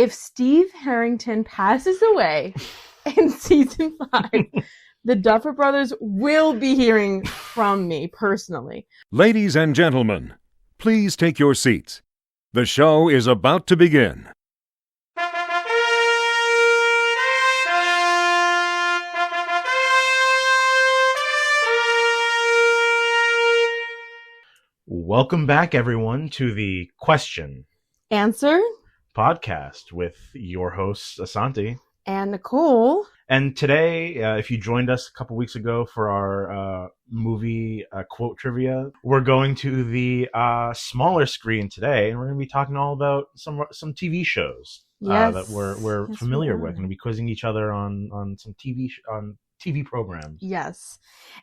If Steve Harrington passes away in season 5, the Duffer Brothers will be hearing from me personally. Ladies and gentlemen, please take your seats. The show is about to begin. Welcome back, everyone, to the Question Answer podcast with your hosts, Asante and Nicole. And today, if you joined us a couple weeks ago for our movie quote trivia, we're going to the smaller screen today, and we're going to be talking all about some TV shows that we're familiar with. We're going to be quizzing each other on some TV programs. Yes.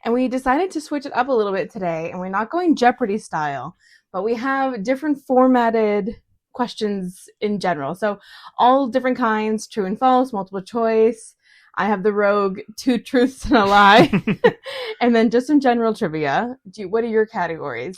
And we decided to switch it up a little bit today, and we're not going Jeopardy style, but we have different formatted questions in general. So all different kinds, true and false, multiple choice. I have the rogue, 2 truths and a lie, and then just some general trivia. What are your categories?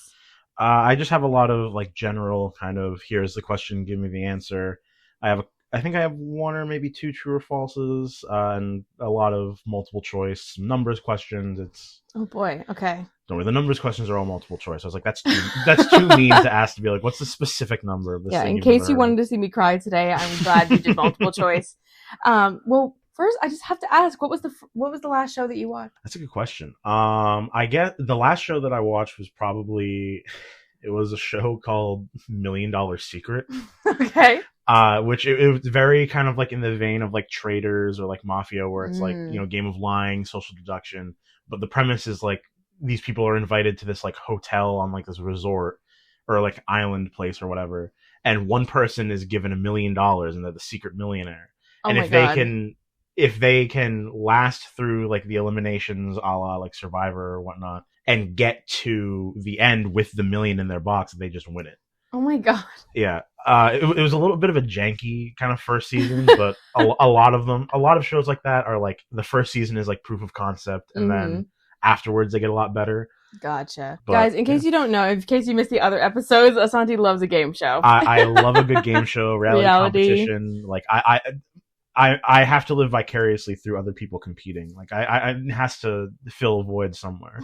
I just have a lot of like general kind of, here's the question, give me the answer. I think I have 1 or maybe 2 true or falses, and a lot of multiple choice, numbers questions. Oh boy, okay. Don't worry, the numbers questions are all multiple choice. I was like, that's too mean to ask to be like, what's the specific number of this? Yeah, in case you wanted to see me cry today, I'm glad you did multiple choice. Well, first, I just have to ask, what was the last show that you watched? That's a good question. I get the last show that I watched was it was a show called $1 Million Secret. Okay. Which it was very kind of like in the vein of like Traitors or like Mafia, where it's like, game of lying, social deduction. But the premise is like these people are invited to this like hotel on like this resort or like island place or whatever, and one person is given $1 million and they're the secret millionaire. Oh, and my God. if they can last through like the eliminations a la like Survivor or whatnot and get to the end with the $1 million in their box, they just win it. Oh my God. Yeah. It was a little bit of a janky kind of first season, but a lot of shows like that are like the first season is like proof of concept, and then afterwards they get a lot better. Gotcha. But, guys, in case you don't know, in case you missed the other episodes, Asante loves a game show. I love a good game show, reality competition. Like I have to live vicariously through other people competing. Like it has to fill a void somewhere.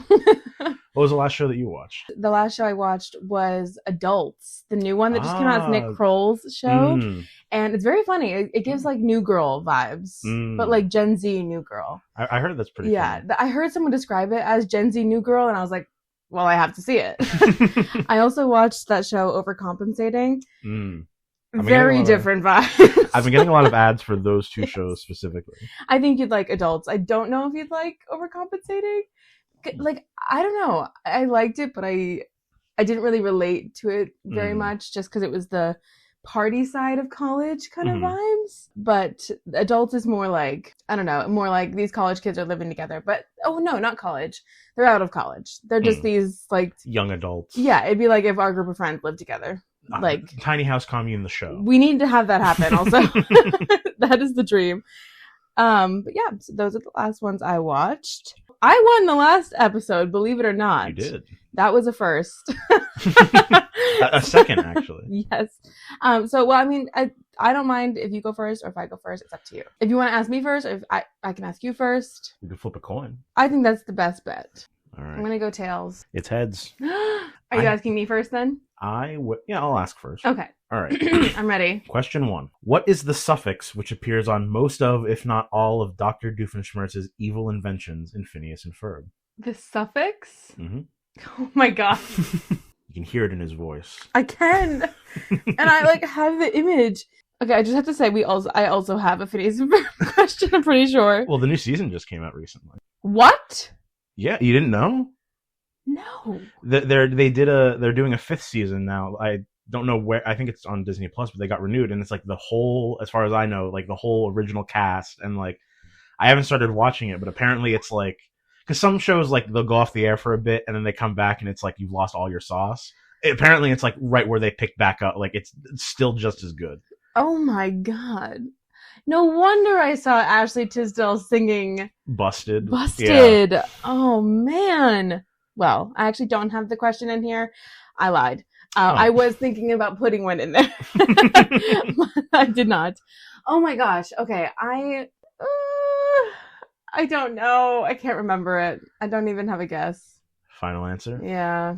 What was the last show that you watched? The last show I watched was Adults, the new one that just came out. It's Nick Kroll's show. And it's very funny. It gives like New Girl vibes, but like Gen Z New Girl. I heard that's pretty funny. I heard someone describe it as Gen Z New Girl, and I was like, well, I have to see it. I also watched that show Overcompensating. Very different vibes. I've been getting a lot of ads for those 2 shows specifically. I think you'd like Adults. I don't know if you'd like Overcompensating. Like, I don't know. I liked it, but I didn't really relate to it very much, just because it was the party side of college kind of vibes. But Adults is more like, I don't know, more like these college kids are living together. But, oh no, not college. They're out of college. They're just these, like... young adults. Yeah, it'd be like if our group of friends lived together. Like Tiny House Commune, the show. We need to have that happen also. That is the dream. But yeah, so those are the last ones I watched. I won the last episode, believe it or not. You did. That was a first. A second, actually. Yes. So, well, I mean, I don't mind if you go first or if I go first. It's up to you. If you want to ask me first, or if I can ask you first. We could flip a coin. I think that's the best bet. All right. I'm going to go tails. It's heads. Are you asking me first then? Yeah, I'll ask first. Okay. All right. I'm ready. Question 1. What is the suffix which appears on most of, if not all, of Dr. Doofenshmirtz's evil inventions in Phineas and Ferb? The suffix? Oh my God. You can hear it in his voice. I can. And I have the image. Okay, I just have to say I also have a Phineas and Ferb question, I'm pretty sure. Well, the new season just came out recently. What? Yeah, you didn't know? No. They're doing a 5th season now. I don't know where. I think it's on Disney Plus, but they got renewed, and it's like the whole, as far as I know, like the whole original cast. And like, I haven't started watching it, but apparently it's like, because some shows like they'll go off the air for a bit and then they come back and it's like you've lost all your sauce. Apparently it's like right where they picked back up. Like it's still just as good. Oh my God. No wonder I saw Ashley Tisdale singing Busted. Yeah. Oh man. Well, I actually don't have the question in here. I lied. I was thinking about putting one in there. I did not. Oh my gosh. Okay. I don't know. I can't remember it. I don't even have a guess. Final answer? Yeah.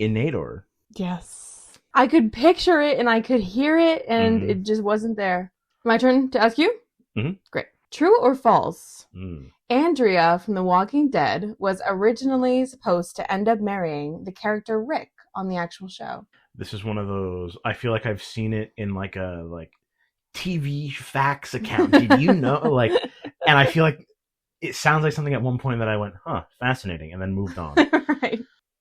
Inator. Yes. I could picture it and I could hear it and Mhm. it just wasn't there. My turn to ask you? Mhm. Great. True or false? Mm. Andrea from The Walking Dead was originally supposed to end up marrying the character Rick on the actual show. This is one of those. I feel like I've seen it in like a TV facts account. Did you know? And I feel like it sounds like something at one point that I went, huh, fascinating, and then moved on. Right.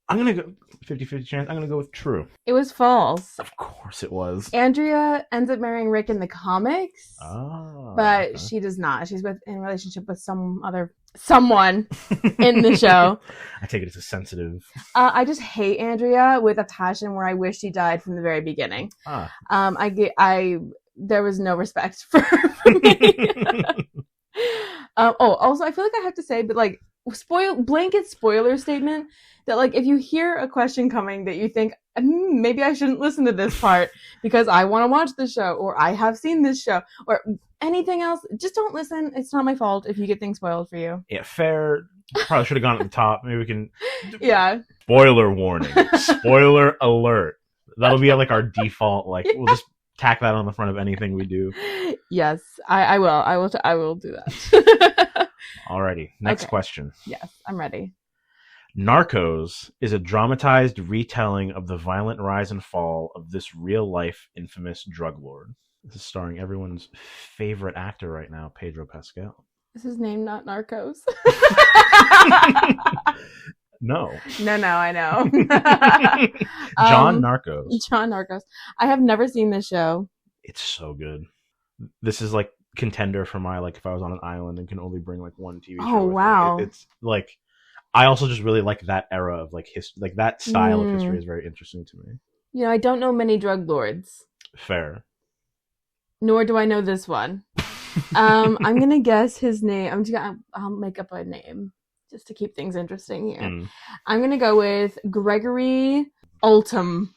I'm going to go 50-50 chance. I'm going to go with true. It was false. Of course it was. Andrea ends up marrying Rick in the comics, Oh, but okay. she does not. She's in a relationship with someone in the show. I take it as a sensitive. I just hate Andrea with a passion where I wish she died from the very beginning. Ah. There was no respect for her from me. Also, I feel like I have to say, but like, blanket spoiler statement that like if you hear a question coming that you think maybe I shouldn't listen to this part because I want to watch the show or I have seen this show or anything else, just don't listen. It's not my fault if you get things spoiled for you. Yeah, fair. Probably should have gone at the top. Maybe we can. Yeah. Spoiler warning. Spoiler alert. That'll be like our default. Like we'll just tack that on the front of anything we do. Yes, I will. I will do that. Alrighty. Next Okay. question. Yes, I'm ready. Narcos is a dramatized retelling of the violent rise and fall of this real-life infamous drug lord. This is starring everyone's favorite actor right now, Pedro Pascal. Is his name not Narcos? No. No, I know. John Narcos. John Narcos. I have never seen this show. It's so good. This is like contender for my like if I was on an island and can only bring like one TV show. Oh, with me. wow. It's like I also just really like that era of like history. Like that style of history is very interesting to me. You know, I don't know many drug lords, Fair. nor do I know this one. I'm gonna guess his name. I'll make up a name just to keep things interesting here. Mm. I'm gonna go with Gregory Ultim.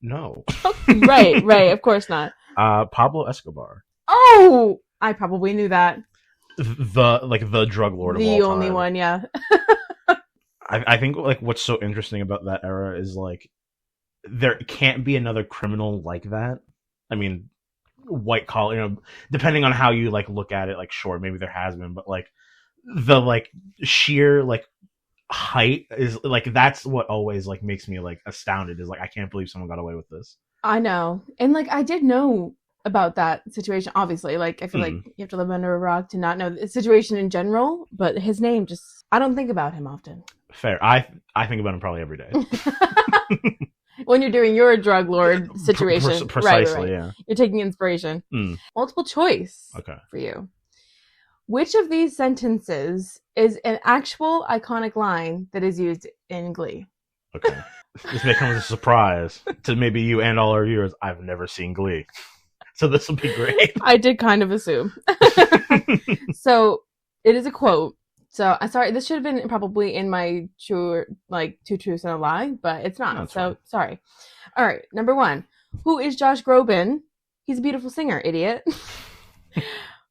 No. Right. Of course not. Pablo Escobar. Oh, I probably knew that. The drug lord of all The time. only one, yeah. I think like what's so interesting about that era is like there can't be another criminal like that. I mean, white collar, you know, depending on how you like look at it, like sure, maybe there has been, but like the like sheer like height is like that's what always like makes me like astounded is like I can't believe someone got away with this. I know. And like I did know about that situation, obviously. Like I feel like you have to live under a rock to not know the situation in general, but his name just I don't think about him often. Fair. I think about him probably every day. When you're doing your drug lord situation. Precisely, right. yeah. You're taking inspiration. Multiple choice Okay. for you. Which of these sentences is an actual iconic line that is used in Glee? Okay. This may come as a surprise to maybe you and all our viewers. I've never seen Glee. So this will be great. I did kind of assume. So it is a quote. So I'm sorry, this should have been probably in my two truths and a lie, but it's not. That's so fine. sorry. All right, number 1. Who is Josh Groban? He's a beautiful singer, idiot.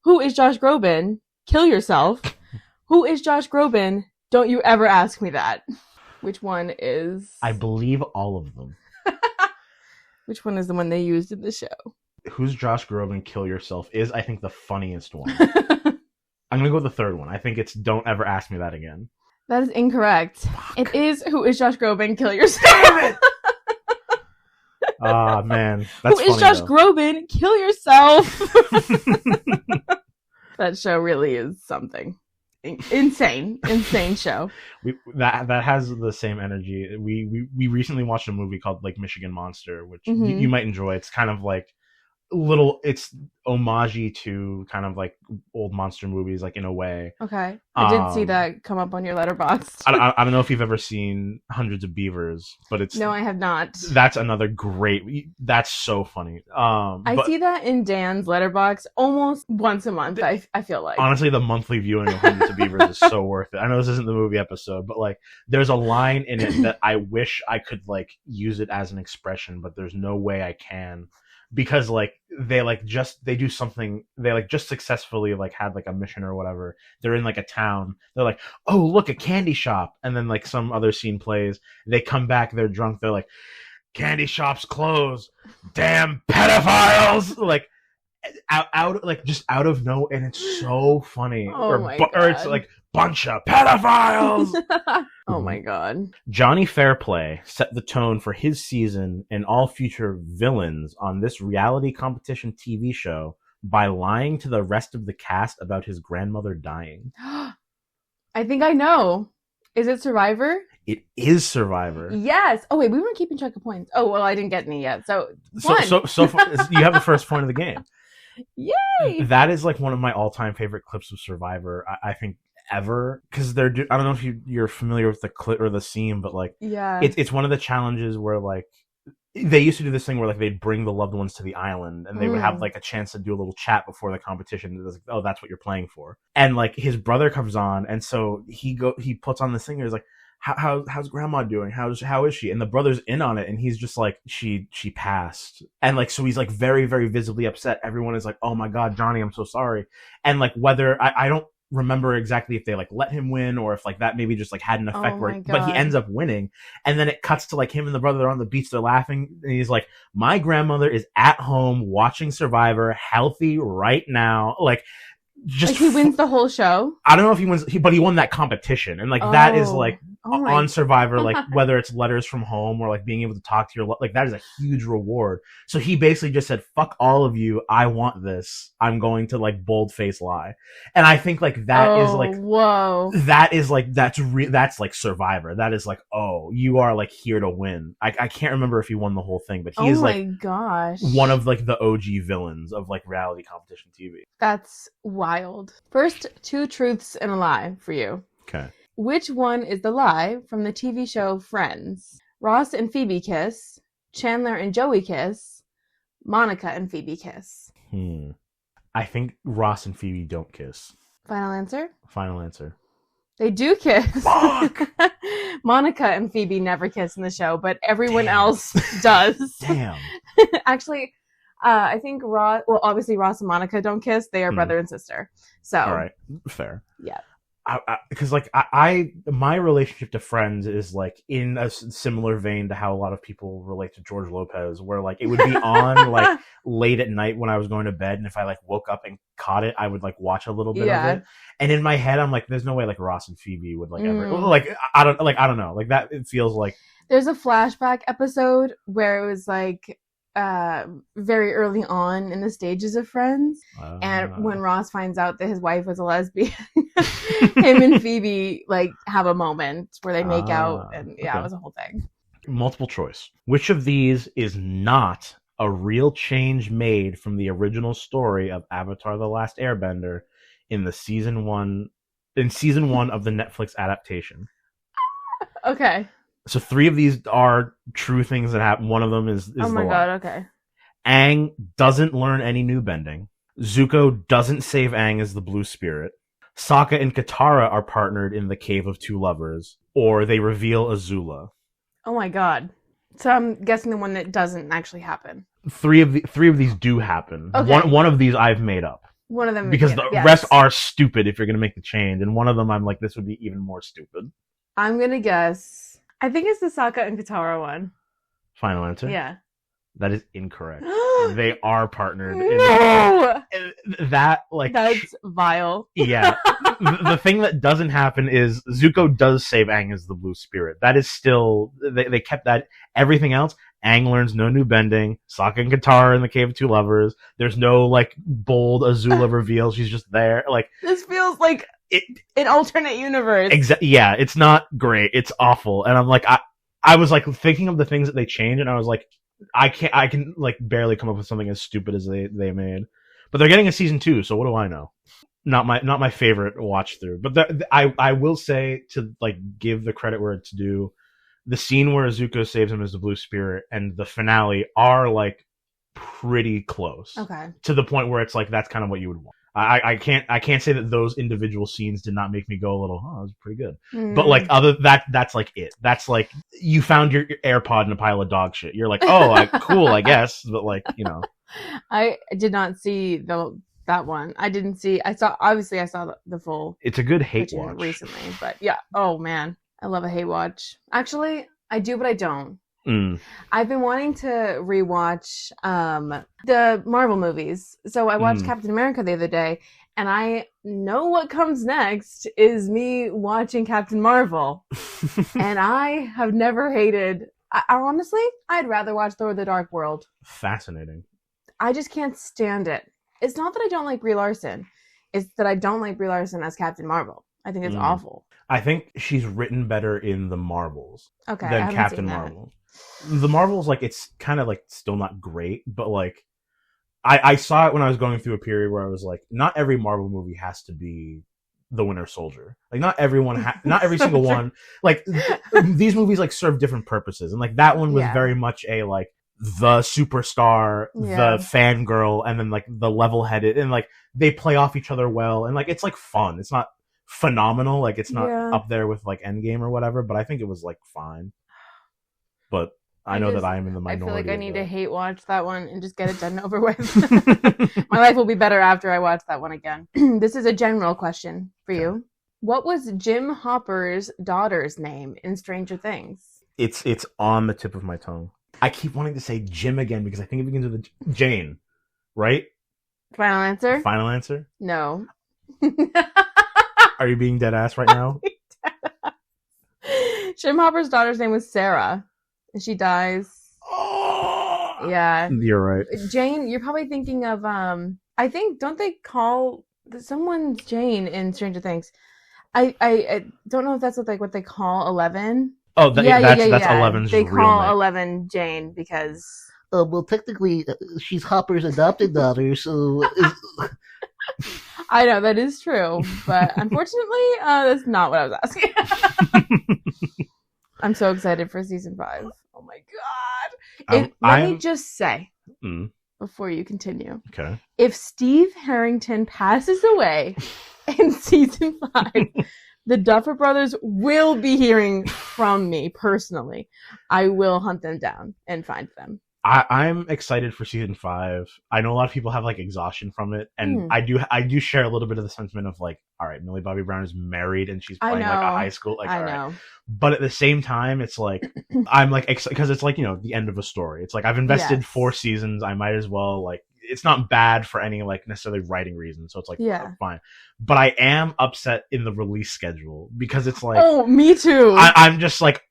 Who is Josh Groban? Kill yourself. Who is Josh Groban? Don't you ever ask me that. Which one is? I believe all of them. Which one is the one they used in the show? Who's Josh Groban? Kill yourself is I think the funniest one. I'm gonna go with the third one. I think it's don't ever ask me that again. That is incorrect. Fuck. It is who is Josh Groban? Kill yourself. Damn it! Ah man, that's Who is funny, Josh though. Groban? Kill yourself. That show really is something insane show. That has the same energy. We recently watched a movie called like Michigan Monster, which Mhm. you might enjoy. It's kind of like it's homage to kind of like old monster movies, like in a way. Okay. I did see that come up on your letterbox. I don't know if you've ever seen Hundreds of Beavers, but it's no, I have not. That's another great. That's so funny. I see that in Dan's letterbox almost once a month. I feel like honestly, the monthly viewing of Hundreds of Beavers is so worth it. I know this isn't the movie episode, but like, there's a line in it that I wish I could like use it as an expression, but there's no way I can. Because like they do something, they like just successfully like had like a mission or whatever. They're in like a town. They're like, oh look, a candy shop, and then like some other scene plays. They come back, they're drunk. They're like, candy shops close, damn pedophiles! Like out like just out of nowhere, and it's so funny. Oh my God. Or it's like bunch of pedophiles. Oh my God. Johnny Fairplay set the tone for his season and all future villains on this reality competition TV show by lying to the rest of the cast about his grandmother dying. I think I know. Is it Survivor? It is Survivor. Yes. Oh wait, we weren't keeping track of points. Oh well, I didn't get any yet. So far, you have the first point of the game. Yay! That is like one of my all-time favorite clips of Survivor. I think ever, because I don't know if you're familiar with the clip or the scene, but like yeah, it's one of the challenges where like they used to do this thing where like they'd bring the loved ones to the island and they would have like a chance to do a little chat before the competition. It was like, oh, that's what you're playing for. And like his brother comes on, and so he puts on this thing. He's like, how's grandma doing? How is she? And the brother's in on it, and he's just like, she passed. And like, so he's like very, very visibly upset. Everyone is like, oh my God, Johnny, I'm so sorry. And like, whether I don't remember exactly if they like let him win or if like that maybe just like had an effect but he ends up winning. And then it cuts to like him and the brother are on the beach, they're laughing, and he's like, my grandmother is at home watching Survivor, healthy right now. Like, just like he wins the whole show. I don't know if he wins, but he won that competition, and like that is like on Survivor, like whether it's letters from home or like being able to talk to your like that is a huge reward. So he basically just said, "Fuck all of you, I want this. I'm going to like boldface lie," and I think like that is like whoa, that is like that's like Survivor. That is like, oh, you are like here to win. I can't remember if he won the whole thing, but he is like gosh, one of like the OG villains of like reality competition TV. That's wild. First, 2 truths and a lie for you. Okay. Which one is the lie from the TV show Friends? Ross and Phoebe kiss, Chandler and Joey kiss, Monica and Phoebe kiss. I think Ross and Phoebe don't kiss. Final answer? Final answer. They do kiss. Fuck! Monica and Phoebe never kiss in the show, but everyone else does. Damn. Actually, I think obviously Ross and Monica don't kiss. They are brother and sister. So. All right. Fair. Yeah. Because like my relationship to Friends is like in a similar vein to how a lot of people relate to George Lopez, where like it would be on like late at night when I was going to bed, and if I like woke up and caught it, I would like watch a little bit of it. And in my head, I'm like, there's no way like Ross and Phoebe would like ever like I don't know, like that. It feels like there's a flashback episode where it was like very early on in the stages of Friends, and when Ross finds out that his wife was a lesbian, him and Phoebe like have a moment where they make out, and it was a whole thing. Multiple choice. Which of these is not a real change made from the original story of Avatar: The Last Airbender in season one of the Netflix adaptation? Okay. So 3 of these are true things that happen. One of them is oh my god, okay. Aang doesn't learn any new bending. Zuko doesn't save Aang as the blue spirit. Sokka and Katara are partnered in the Cave of Two Lovers, or they reveal Azula. Oh my god. So I'm guessing the one that doesn't actually happen. 3 of these do happen. Okay. One of these I've made up. One of them because the rest are stupid if you're going to make the change, and one of them I'm like, this would be even more stupid. I'm going to guess. I think it's the Sokka and Katara one. Final answer? Yeah. That is incorrect. They are partnered. No! That, like... That's vile. Yeah. The thing that doesn't happen is Zuko does save Aang as the blue spirit. That is still... They kept that. Everything else, Aang learns no new bending. Sokka and Katara in the Cave of Two Lovers. There's no, like, bold Azula reveal. She's just there. Like... This feels like... an alternate universe. Yeah, it's not great. It's awful. And I'm like, I was like thinking of the things that they changed, and I was like, I can like barely come up with something as stupid as they made. But they're getting a season 2, so what do I know? Not my favorite watch through. But I will say, to like give the credit where it's due, the scene where Zuko saves him as the Blue Spirit and the finale are like pretty close. Okay. To the point where it's like that's kind of what you would want. I can't say that those individual scenes did not make me go a little, oh, that was pretty good. But like that's like it. That's like you found your AirPod in a pile of dog shit. You're like, oh, cool, I guess. But like, you know, I did not see that one. I saw the full. It's a good hate watch recently, but yeah. Oh man, I love a hate watch. Actually, I do, but I don't. I've been wanting to rewatch the Marvel movies. So I watched Captain America the other day, and I know what comes next is me watching Captain Marvel. And I have never hated... honestly, I'd rather watch Thor: The Dark World. Fascinating. I just can't stand it. It's not that I don't like Brie Larson. It's that I don't like Brie Larson as Captain Marvel. I think it's awful. I think she's written better in the Marvels than Captain Marvel. The Marvels, like, it's kind of like still not great, but like I saw it when I was going through a period where I was like, not every Marvel movie has to be the Winter Soldier. Like, not everyone, not every single one. Like, these movies like serve different purposes, and like that one was very much a like the superstar, the fangirl, and then like the level-headed, and like they play off each other well, and like it's like fun. It's not phenomenal, like it's not up there with like Endgame or whatever, but I think it was like fine. But I know that I am in the minority. I feel like I need to hate watch that one and just get it done over with. My life will be better after I watch that one again. This is a general question for you. What was Jim Hopper's daughter's name in Stranger Things? It's on the tip of my tongue. I keep wanting to say Jim again because I think it begins with a Jane, right? Final answer? Final answer? No. Are you being dead ass right now? Jim Hopper's daughter's name was Sarah. And she dies. Oh, yeah. You're right. Jane, you're probably thinking of, I think, don't they call someone's Jane in Stranger Things? I don't know if that's what they call 11. Oh, that's 11's They real call name. 11 Jane because... well, technically, she's Hopper's adopted daughter, so... I know, that is true. But unfortunately, that's not what I was asking. I'm so excited for season 5. Oh my god. Let me just say, before you continue. Okay. If Steve Harrington passes away in season 5, the Duffer Brothers will be hearing from me personally. I will hunt them down and find them. I'm excited for season 5. I know a lot of people have like exhaustion from it, and I do share a little bit of the sentiment of like, all right, Millie Bobby Brown is married and she's playing like a high school. Like, I know. Right. But at the same time, it's like I'm like because it's like, you know, the end of a story. It's like I've invested 4 seasons. I might as well like. It's not bad for any like necessarily writing reasons, so it's like fine. But I am upset in the release schedule because it's like, oh, me too. I'm just like.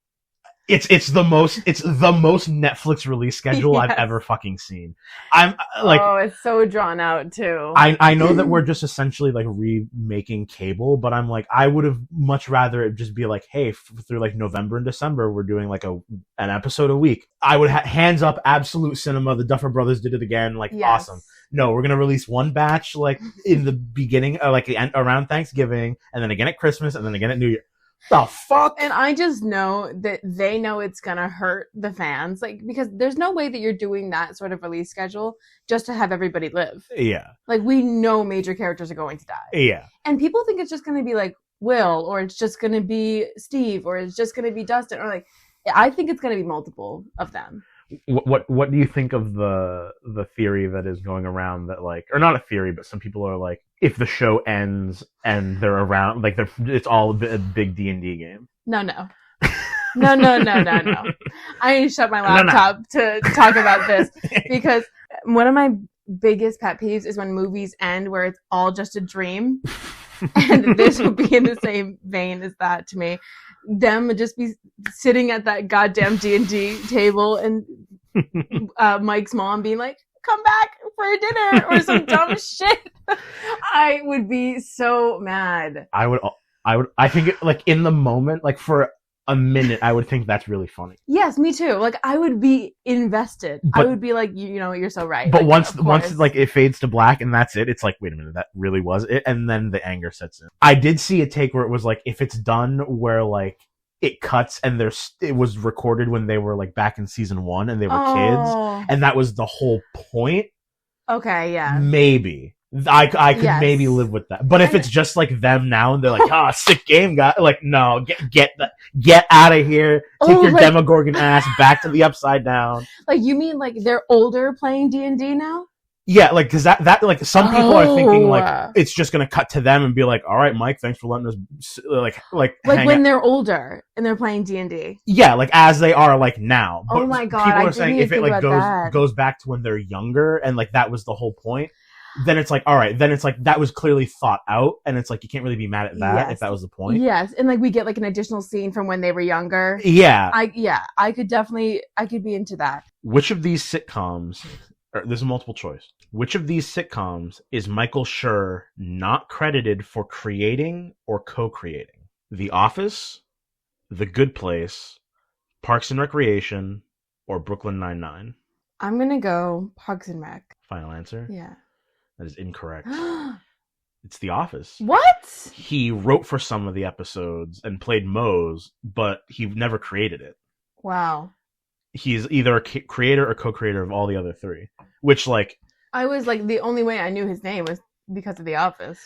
It's the most Netflix release schedule I've ever fucking seen. I'm like, oh, it's so drawn out too. I know that we're just essentially like remaking Cable, but I'm like, I would have much rather it just be like, hey, through like November and December, we're doing like an episode a week. I would hands up, Absolute Cinema. The Duffer Brothers did it again. Like, awesome. No, we're gonna release one batch like in the beginning, like the end around Thanksgiving, and then again at Christmas, and then again at New Year. The fuck? And I just know that they know it's gonna hurt the fans, like, because there's no way that you're doing that sort of release schedule just to have everybody live. Yeah. Like, we know major characters are going to die. Yeah. And people think it's just gonna be like Will, or it's just gonna be Steve, or it's just gonna be Dustin, or like, I think it's gonna be multiple of them. What do you think of the theory that is going around that like, or not a theory, but some people are like, if the show ends and they're around, like it's all a big D&D game? No. No. I need to shut my laptop to talk about this because one of my biggest pet peeves is when movies end where it's all just a dream. And this will be in the same vein as that to me. Them would just be sitting at that goddamn D&D table and Mike's mom being like, come back for dinner or some dumb shit. I would be so mad. I think it, like in the moment, like for a minute, I would think that's really funny. Yes, me too. Like, I would be invested. I But- would be like, you know, you're so right. But Like, once of course. like it fades to black and that's it, it's like, wait a minute, that really was it, and then the anger sets in. I did see a take where it was like, if it's done where like it cuts and it was recorded when they were like back in season 1 and they were kids, Oh. and that was the whole point. Okay, yeah. Maybe I could Yes. maybe live with that. But if it's just like them now and they're like, ah, sick game, guy, like, no, get out of here, take Oh, your like- Demogorgon ass back to the Upside Down. Like, you mean like they're older playing D&D now? Yeah, like, cause that like some people are thinking like Oh. it's just gonna cut to them and be like, all right, Mike, thanks for letting us like Like hang when out. they're older and they're playing D&D. Yeah, like as they are like now. Oh But my God, people I are didn't saying even if it think like about that. goes back to when they're younger and like that was the whole point, then it's like, all right, then it's like that was clearly thought out, and it's like you can't really be mad at that Yes. if that was the point. Yes, and like we get like an additional scene from when they were younger. Yeah. I could be into that. Which of these sitcoms, or there's a multiple choice, which of these sitcoms is Michael Schur not credited for creating or co-creating? The Office, The Good Place, Parks and Recreation, or Brooklyn Nine-Nine? I'm gonna go Parks and Rec. Final answer? Yeah. That is incorrect. It's The Office. What? He wrote for some of the episodes and played Mose, but he never created it. Wow. He's either a creator or co-creator of all the other 3, which like I was like, the only way I knew his name was because of The Office.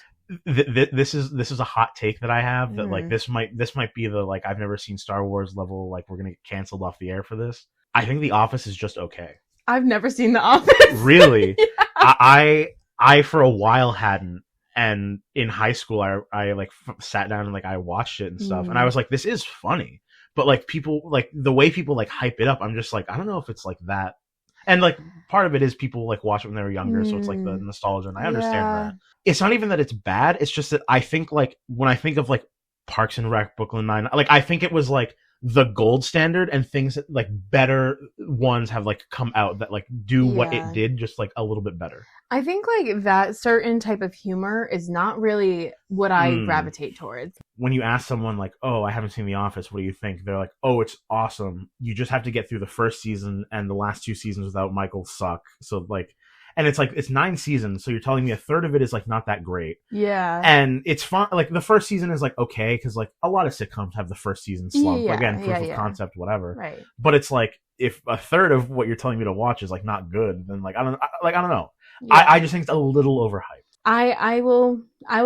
this is a hot take that I have that like Mhm. this might be the like I've never seen Star Wars level, like we're gonna get canceled off the air for this. I think The Office is just okay. I've never seen The Office. Really? Yeah. I for a while hadn't, and in high school I like sat down and like I watched it and stuff, and I was like, this is funny, but like people like the way people like hype it up, I'm just like, I don't know if it's like that. And like part of it is people like watch it when they were younger, so it's like the nostalgia, and I understand Yeah. that. It's not even that it's bad, it's just that I think like when I think of like Parks and Rec, Brooklyn Nine, like I think it was like the gold standard, and things that like better ones have like come out that like do what Yeah. it did just like a little bit better. I think like that certain type of humor is not really what I gravitate towards. When you ask someone like, oh, I haven't seen The Office, what do you think? They're like, oh, it's awesome. You just have to get through the first season, and the last 2 seasons without Michael suck. So like, and it's like, it's 9 seasons. So you're telling me a third of it is like not that great. Yeah. And it's fun. Like the first season is like, okay. Cause like a lot of sitcoms have the first season slump. Yeah, Again, proof of yeah. concept, whatever. Right. But it's like, if a third of what you're telling me to watch is like not good, then like, I don't know. Yeah. I just think it's a little overhyped. I will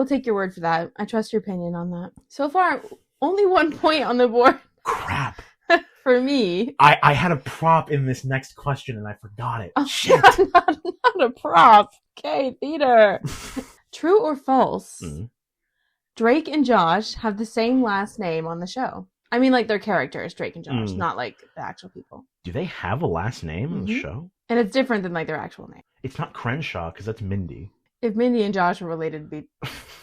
take your word for that. I trust your opinion on that. So far, only 1 point on the board Crap. for me. I had a prop in this next question and I forgot it. Oh, Shit. not a prop. Okay, theater. True or false? Mhm. Drake and Josh have the same last name on the show. I mean, like their characters, Drake and Josh, not like the actual people. Do they have a last name in the Mhm. show? And it's different than like their actual name. It's not Crenshaw because that's Mindy. If Mindy and Josh were related, it'd be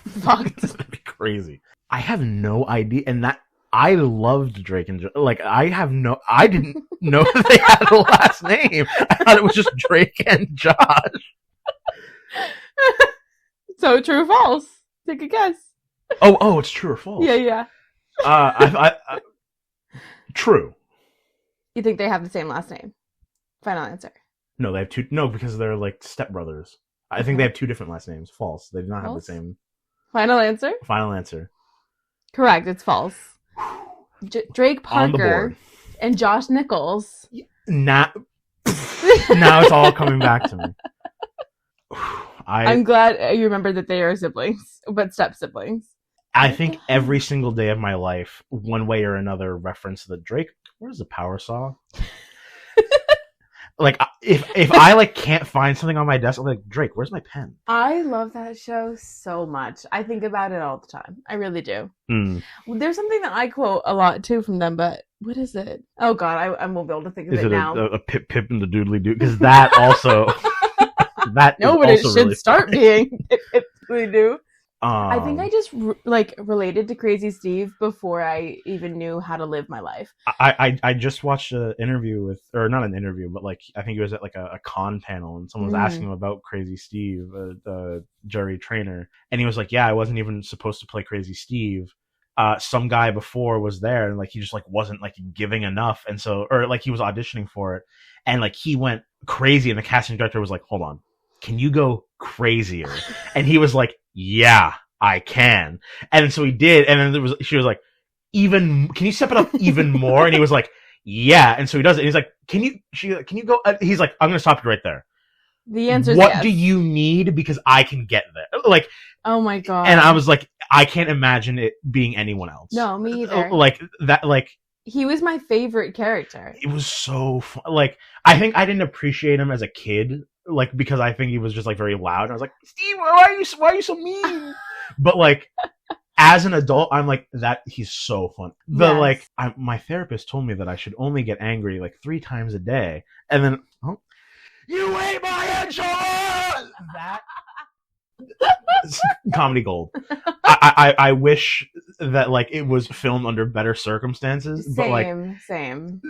fucked. That'd be crazy. I have no idea, and that I loved Drake and Josh. Like I didn't know that they had a last name. I thought it was just Drake and Josh. So true or false? Take a guess. Oh, it's true or false? Yeah. I true. You think they have the same last name? Final answer. No, they have 2. No, because they're like stepbrothers. I think they have 2 different last names. False. They do not have the False? same. Final answer? Final answer. Correct. It's false. Drake On the Parker board. and Josh Nichols. Now it's all coming back to me. I'm glad you remember that they are siblings, but step siblings. I think every single day of my life, one way or another, reference the Drake. Where's the power saw? Like if I like can't find something on my desk, I'm like, Drake, where's my pen? I love that show so much. I think about it all the time. I really do. There's something that I quote a lot too from them, but what is it? Oh God, I won't be able to think of Is it it now. a Pip Pip and the Doodly Doo? Because that also that No, is but it also should really start funny. being. It really do. I think I Um, just related to Crazy Steve before I even knew how to live my life. I just watched an interview with, or not an interview, but like I think it was at like a con panel, and someone was asking him about Crazy Steve, Jerry Trainer, and he was like, "Yeah, I wasn't even supposed to play Crazy Steve, some guy before was there, and like he just like wasn't like giving enough, and so, or like he was auditioning for it, and like he went crazy, and the casting director was like, hold on, can you go crazier? And he was like, yeah, I can. And so he did, and then she was like, can you step it up even more? And he was like, yeah. And so he does it, and he's like, can you go, he's like, I'm gonna stop you right there. The answer is what yes. do you need? Because I can get there. Like, oh my god. and I was like, I can't imagine it being anyone else. No, me either. Like that, like he was my favorite character. it was so fun. Like, I think I didn't appreciate him as a kid, like, because I think he was just like very loud. I was like, Steve, why are you so mean? But like, as an adult, I'm like, that he's so fun. Yes. My therapist told me that I should only get angry like 3 times a day, and then you ate my enchilada. That comedy gold. I wish that like it was filmed under better circumstances, but like same.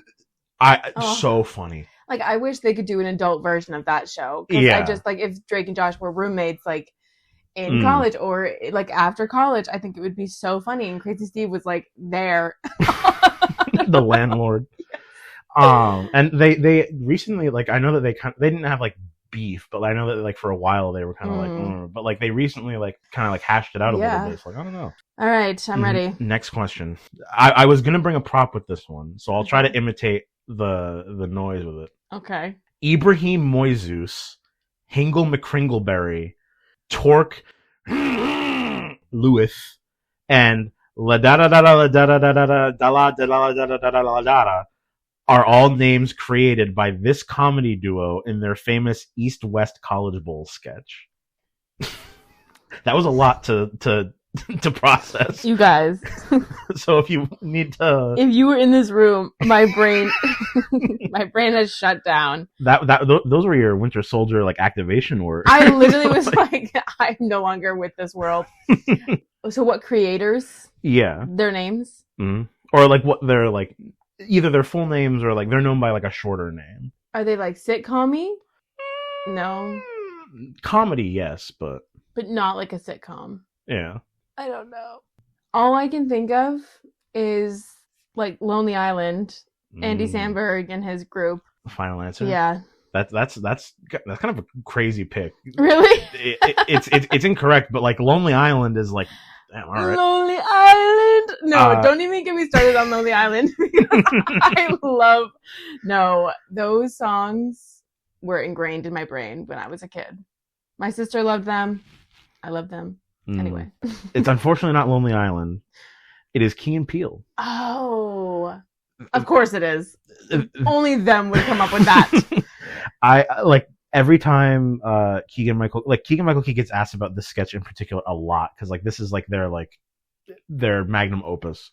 So funny. Like, I wish they could do an adult version of that show. Yeah. I just, like, if Drake and Josh were roommates, like, in college or, like, after college, I think it would be so funny. And Crazy Steve was, like, there. The landlord. And they recently, like, I know that they didn't have, like, beef, but I know that, like, for a while they were kind of like, but, like, they recently, like, kind of, like, hashed it out a little bit. It's like, I don't know. All right, I'm ready. Next question. I was going to bring a prop with this one, so I'll try to imitate the noise with it. Okay. Ibrahim Moises, Hingle McCringleberry, Torque Lewis, and La da da da da da da da da da da da da da da da are all names created by this comedy duo in their famous East-West College Bowl sketch. That was a lot to process. You guys. So if you need to, if you were in this room, my brain has shut down. Those were your Winter Soldier like activation words. I literally was like, I'm no longer with this world. So what creators? Yeah. Their names? Mm-hmm. Or like what they're like, either their full names or like they're known by like a shorter name. Are they like sitcom-y? No. Comedy, yes, but not like a sitcom. Yeah. I don't know. All I can think of is like Lonely Island, Andy Samberg and his group. Final answer. Yeah. That's kind of a crazy pick. Really? It's incorrect, but like Lonely Island is like, damn, all right. Lonely Island. No, don't even get me started on Lonely Island. Those songs were ingrained in my brain when I was a kid. My sister loved them. I loved them. Anyway. It's unfortunately not Lonely Island. It is Key and Peele. Oh. Of course it is. Only them would come up with that. I like every time Keegan Michael Key gets asked about this sketch in particular a lot, because like this is like their magnum opus,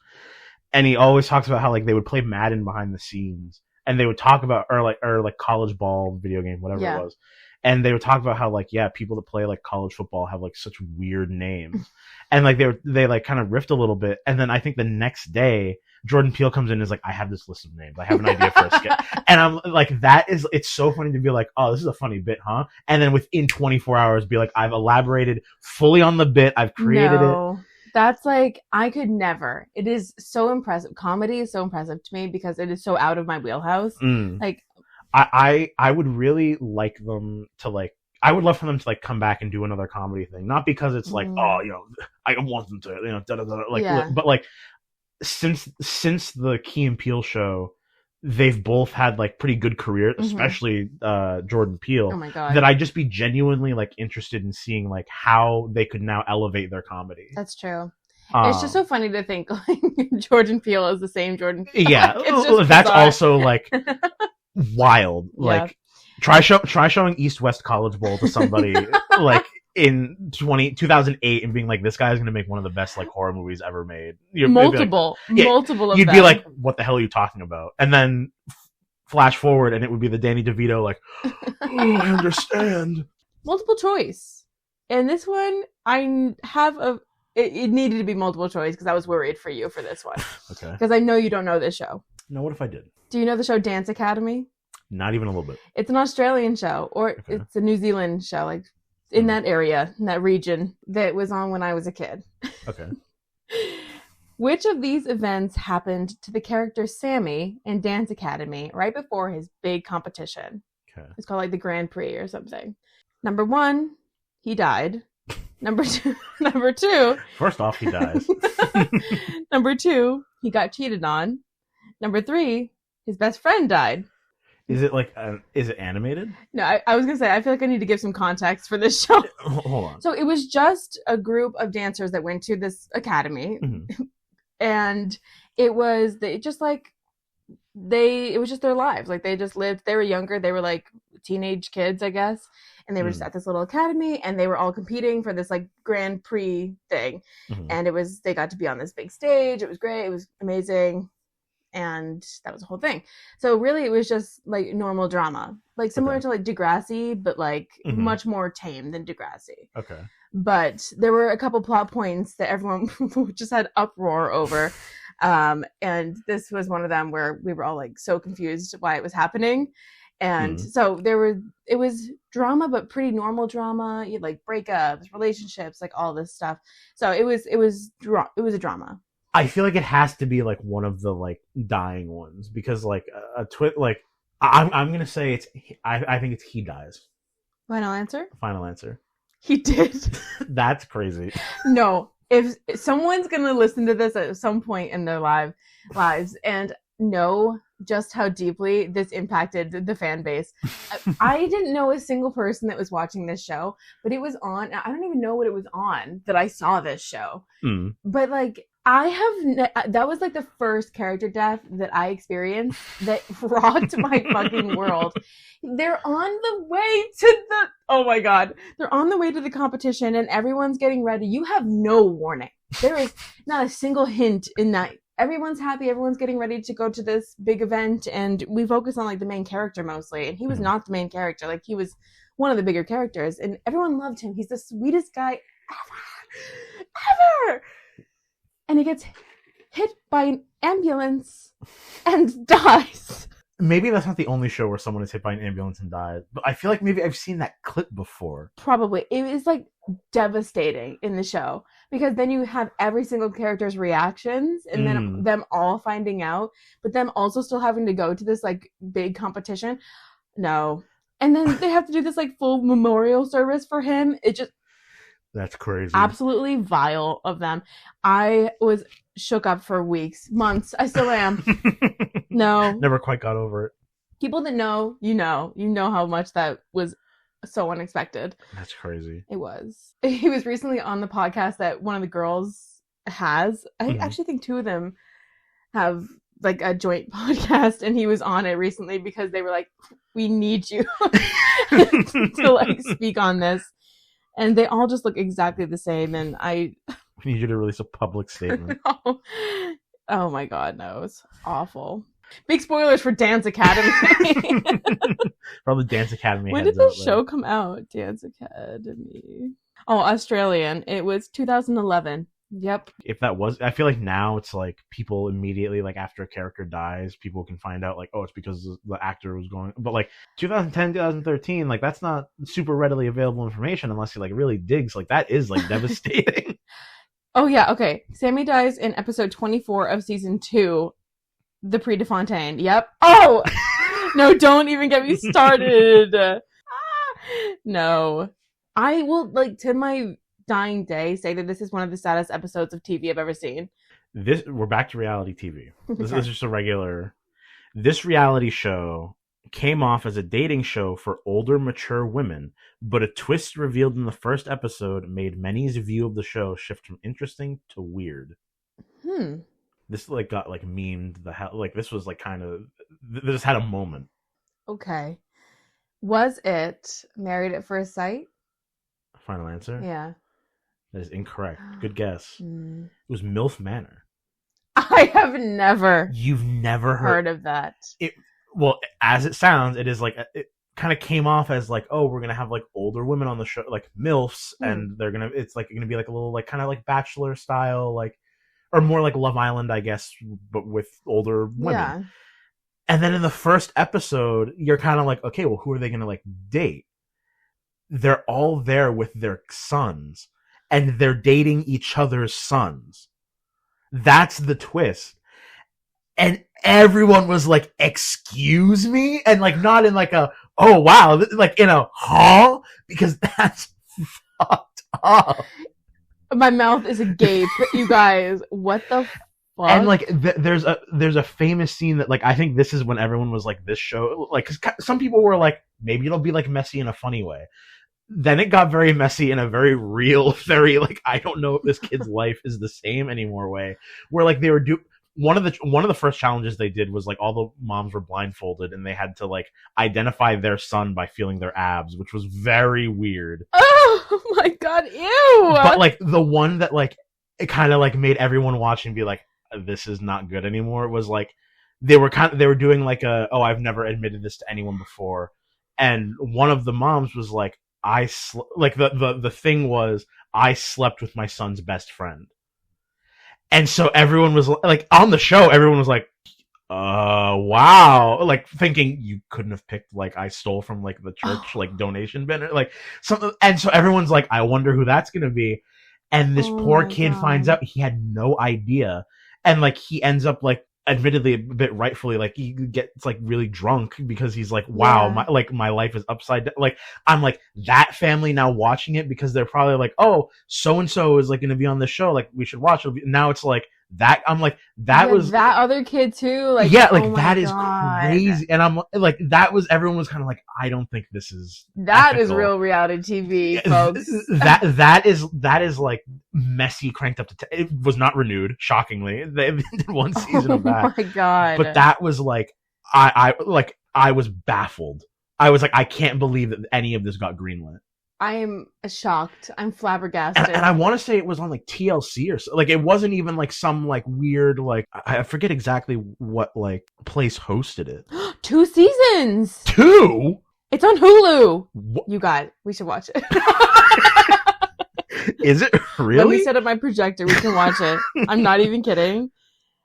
and he always talks about how like they would play Madden behind the scenes, and they would talk about or like college ball video game, whatever it was. And they would talk about how like, yeah, people that play like college football have like such weird names, and like they like kind of riffed a little bit. And then I think the next day Jordan Peele comes in and is like, I have this list of names. I have an idea for a skit. And I'm like, it's so funny to be like, oh, this is a funny bit, huh? And then within 24 hours be like, I've elaborated fully on the bit. I've created it. That's like, I could never. It is so impressive. Comedy is so impressive to me because it is so out of my wheelhouse. Like, I would really like them to like, I would love for them to like come back and do another comedy thing. Not because it's like, oh, you know, I want them to, you know, like, but like since the Key and Peele show, they've both had like pretty good careers, especially Jordan Peele. Oh my God. That I'd just be genuinely like interested in seeing like how they could now elevate their comedy. That's true. It's just so funny to think like Jordan Peele is the same Jordan Peele. Yeah, like, that's also like wild. Like try showing East-West College Bowl to somebody like in 2008 and being like, this guy is going to make one of the best like horror movies ever made. Multiple of you'd them. be like, what the hell are you talking about? And then flash forward and it would be the Danny DeVito like, oh, I understand. Multiple choice. And this one, I have it needed to be multiple choice because I was worried for you for this one. Okay. Because I know you don't know this show. No, what if I did? Do you know the show Dance Academy? Not even a little bit. It's an Australian show, or it's a New Zealand show, like in that area, in that region, that was on when I was a kid. Okay. Which of these events happened to the character Sammy in Dance Academy right before his big competition? Okay. It's called like the Grand Prix or something. Number 1, he died. Number two. First off, he dies. Number 2, he got cheated on. Number 3, his best friend died. Is it like is it animated? No, I was gonna say I feel like I need to give some context for this show. Hold on. So it was just a group of dancers that went to this academy, and it was just their lives. Like they just lived. They were younger. They were like teenage kids, I guess, and they were just at this little academy, and they were all competing for this like Grand Prix thing, and they got to be on this big stage. It was great. It was amazing. And that was the whole thing. So really it was just like normal drama, like similar to like Degrassi, but like much more tame than Degrassi. Okay. But there were a couple plot points that everyone just had uproar over. And this was one of them where we were all like so confused why it was happening. And so it was drama, but pretty normal drama. You had like breakups, relationships, like all this stuff. So it was a drama. I feel like it has to be like one of the like dying ones because like like I'm gonna say I think it's he dies. Final answer? Final answer. He did. That's crazy. No, if someone's gonna listen to this at some point in their lives and know just how deeply this impacted the fan base. I didn't know a single person that was watching this show, but it was on. I don't even know what it was on that I saw this show. But like that was like the first character death that I experienced that rocked my fucking world. They're on the way to oh my God, they're on the way to the competition and everyone's getting ready. You have no warning. There is not a single hint in that. Everyone's happy. Everyone's getting ready to go to this big event, and we focus on like the main character mostly. And he was not the main character. Like he was one of the bigger characters, and everyone loved him. He's the sweetest guy ever. And he gets hit by an ambulance and dies. Maybe that's not the only show where someone is hit by an ambulance and died, but I feel like maybe I've seen that clip before. Probably. It is like devastating in the show because then you have every single character's reactions and then them all finding out, but them also still having to go to this like big competition. No. And then they have to do this like full memorial service for him. It just... That's crazy. Absolutely vile of them. I was shook up for weeks, months. I still am. No. Never quite got over it. People that know, you know how much that was so unexpected. That's crazy. It was. He was recently on the podcast that one of the girls has. I actually think two of them have like a joint podcast, and he was on it recently because they were like, we need you to like speak on this. And they all just look exactly the same, and we need you to release a public statement. No. Oh my God, no, it's awful. Big spoilers for Dance Academy. Probably Dance Academy. When did this show come out? Dance Academy. Oh, Australian. It was 2011. Yep. If that was, I feel like now it's like people immediately, like after a character dies, people can find out like, oh, it's because the actor was going. But like 2010, 2013, like that's not super readily available information unless he like really digs. Like that is like devastating. Oh yeah. Okay. Sammy dies in episode 24 of season 2. The Prix de Fontaine. Yep. Oh! No, don't even get me started. No. I will, like, to my dying day, say that this is one of the saddest episodes of TV I've ever seen. We're back to reality TV. This is just a regular... This reality show came off as a dating show for older, mature women, but a twist revealed in the first episode made many's view of the show shift from interesting to weird. This like got like memed the hell, like this was like kind of, this had a moment. Okay. Was it Married at First Sight? Final answer? Yeah. That is incorrect. Good guess. It was MILF Manor. I have never. You've never heard of that. Well, as it sounds, it is like, it kind of came off as like, oh, we're going to have like older women on the show, like MILFs, and it's like going to be like a little like kind of like Bachelor style, like, or more like Love Island, I guess, but with older women. Yeah. And then in the first episode, you're kind of like, okay, well, who are they going to like date? They're all there with their sons, and they're dating each other's sons. That's the twist. And everyone was like, excuse me? And like, not in like a, oh wow, like in a, huh? Because that's fucked up. My mouth is agape, you guys. What the fuck? And like, there's a famous scene that like, I think this is when everyone was like, this show, like, cause some people were like, maybe it'll be like messy in a funny way. Then it got very messy in a very real, very like, I don't know if this kid's life is the same anymore way, where like they were one of the first challenges they did was like all the moms were blindfolded and they had to like identify their son by feeling their abs, which was very weird. Oh my god, ew! But like the one that like it kind of like made everyone watch and be like, this is not good anymore. It was like they were doing like I've never admitted this to anyone before, and one of the moms was like, the thing was, I slept with my son's best friend. And so everyone was like, on the show, everyone was like, wow. Like thinking you couldn't have picked, like, I stole from like the church, like donation bin, like something. And so everyone's like, I wonder who that's going to be. And this poor kid finds out he had no idea. And like, he ends up like, admittedly a bit rightfully, like he gets like really drunk because he's like, wow, my life is upside down. Like I'm like, that family now watching it because they're probably like, oh, so and so is like going to be on the show, like we should watch it. Now it's like that. I'm like, that was that other kid too. Like that is crazy. And I'm like, everyone was kind of like, I don't think this is is real reality TV, folks. that is like messy, cranked up to it was not renewed, shockingly. They did one season of that. Oh my god. But that was like, I was baffled. I was like, I can't believe that any of this got greenlit. I am shocked. I'm flabbergasted. And I want to say it was on like TLC or so. Like it wasn't even like some like weird, like I forget exactly what like place hosted it. 2 seasons. 2? It's on Hulu. You guys, we should watch it. Is it really? Let me set up my projector. We can watch it. I'm not even kidding.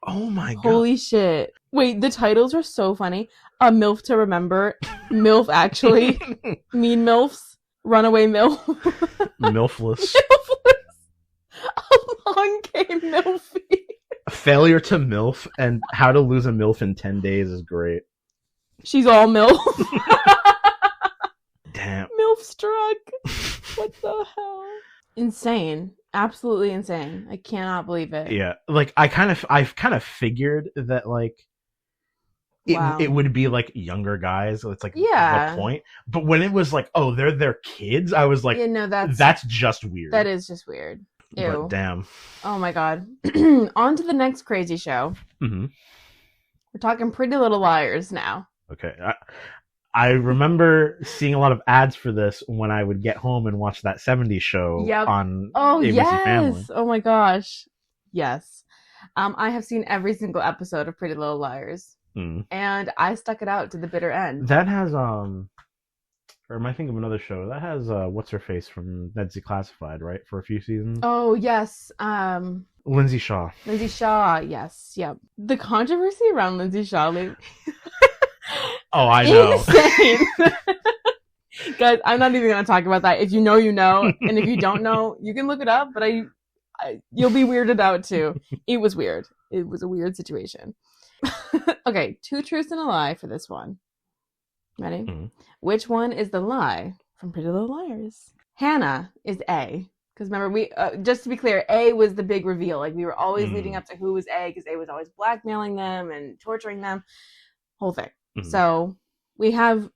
Oh my god. Holy shit. Wait, the titles are so funny. A MILF to Remember. MILF Actually. Mean MILFs. Runaway MILF. Milfless. A long game MILFy. Failure to MILF and How to Lose a MILF in 10 Days is great. She's all MILF. Damn. MILF struck. What the hell? Insane. Absolutely insane. I cannot believe it. Yeah. Like I've kind of figured that like it would be like younger guys. So it's like the point. But when it was like, oh, they're their kids, I was like, yeah, no, that's just weird. That is just weird. Ew. But damn. Oh my god. On to the next crazy show. Mm-hmm. We're talking Pretty Little Liars now. Okay. I remember seeing a lot of ads for this when I would get home and watch that 70s show on ABC Family. Oh my gosh. Yes. I have seen every single episode of Pretty Little Liars. And I stuck it out to the bitter end. That has or am I thinking of another show? That has what's her face from Ned's Declassified, right? For a few seasons. Oh yes. Lindsay Shaw. Lindsay Shaw, yes, yep. The controversy around Lindsay Shaw oh, I know. Insane. Guys, I'm not even gonna talk about that. If you know, you know, and if you don't know, you can look it up. But you'll be weirded out too. It was weird. It was a weird situation. Okay, 2 truths and a lie for this one. Ready? Mm-hmm. Which one is the lie from Pretty Little Liars? Hannah is A. Because remember, we just to be clear, A was the big reveal. Like we were always leading up to who was A, because A was always blackmailing them and torturing them. Whole thing. Mm-hmm. So we have